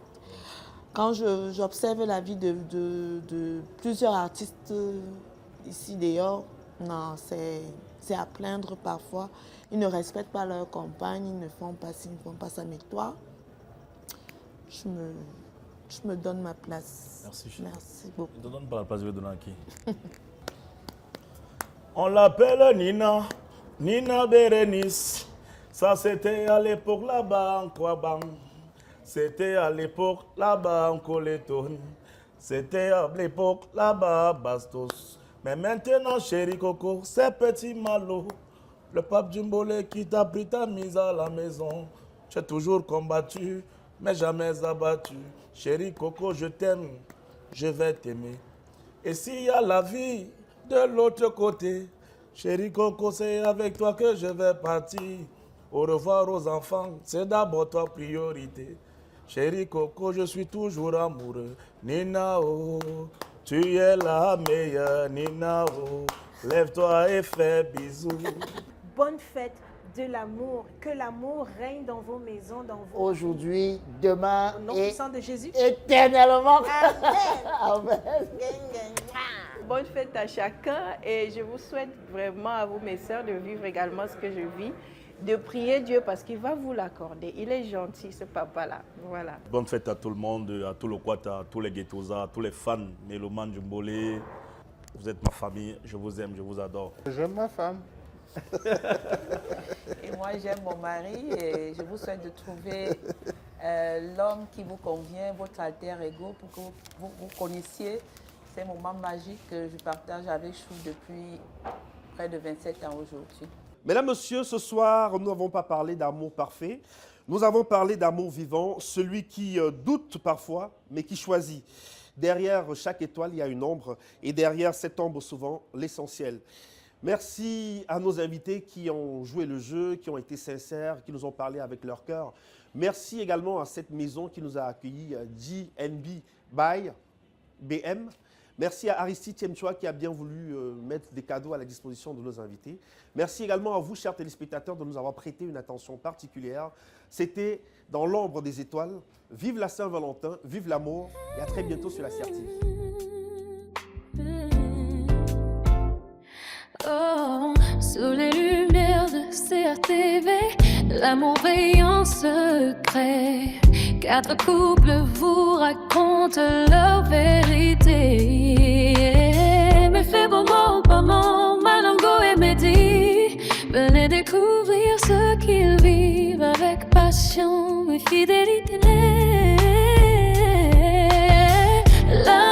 Quand j'observe la vie de plusieurs artistes ici dehors, non, c'est à plaindre parfois. Ils ne respectent pas leur compagne, ils ne font pas ci, ils ne font pas ça. Mais toi, je me donne ma place. Merci, chérie. Merci beaucoup. Je ne te donne pas la place, je vais donner à qui? On l'appelle Nina, Nina Bérénice. Ça, c'était à l'époque là-bas en Kouaban. C'était à l'époque là-bas en Colétone. C'était à l'époque là-bas à Bastos. Mais maintenant, chéri Coco, c'est petit Malo. Le pape Djumbolé qui t'a pris ta mise à la maison. Tu as toujours combattu, mais jamais abattu. Chéri Coco, je t'aime, je vais t'aimer. Et s'il y a la vie de l'autre côté, chéri Coco, c'est avec toi que je vais partir. Au revoir aux enfants, c'est d'abord toi priorité. Chéri Coco, je suis toujours amoureux. Nina, oh, tu es la meilleure. Nina, oh, lève-toi et fais bisous. Bonne fête de l'amour. Que l'amour règne dans vos maisons, dans vos... Aujourd'hui, demain Au nom et puissant de Jésus. éternellement. Amen. Amen. Bonne fête à chacun et je vous souhaite vraiment à vous, mes sœurs, de vivre également ce que je vis, de prier Dieu parce qu'il va vous l'accorder. Il est gentil, ce papa-là. Voilà. Bonne fête à tout le monde, à tout le Kwata, à tous les Ghettosa, à tous les fans Méloman Djumbolé. Vous êtes ma famille, je vous aime, je vous adore. J'aime ma femme. Et moi, j'aime mon mari et je vous souhaite de trouver l'homme qui vous convient, votre alter ego, pour que vous connaissiez ces moments magiques que je partage avec Chou depuis près de 27 ans aujourd'hui. Mesdames, Messieurs, ce soir, nous n'avons pas parlé d'amour parfait. Nous avons parlé d'amour vivant, celui qui doute parfois, mais qui choisit. Derrière chaque étoile, il y a une ombre, et derrière cette ombre, souvent, l'essentiel. Merci à nos invités qui ont joué le jeu, qui ont été sincères, qui nous ont parlé avec leur cœur. Merci également à cette maison qui nous a accueillis, JNB by BM. Merci à Aristide Tiemchua qui a bien voulu mettre des cadeaux à la disposition de nos invités. Merci également à vous, chers téléspectateurs, de nous avoir prêté une attention particulière. C'était Dans l'ombre des étoiles. Vive la Saint-Valentin, vive l'amour et à très bientôt sur la CRTV. Oh, sous les lumières de CRTV, l'amour veille en secret. 4 couples vous racontent leur vérité. Mais fais bon mot, pas mon Malango et Mehdi. Venez découvrir ce qu'ils vivent avec passion et fidélité. La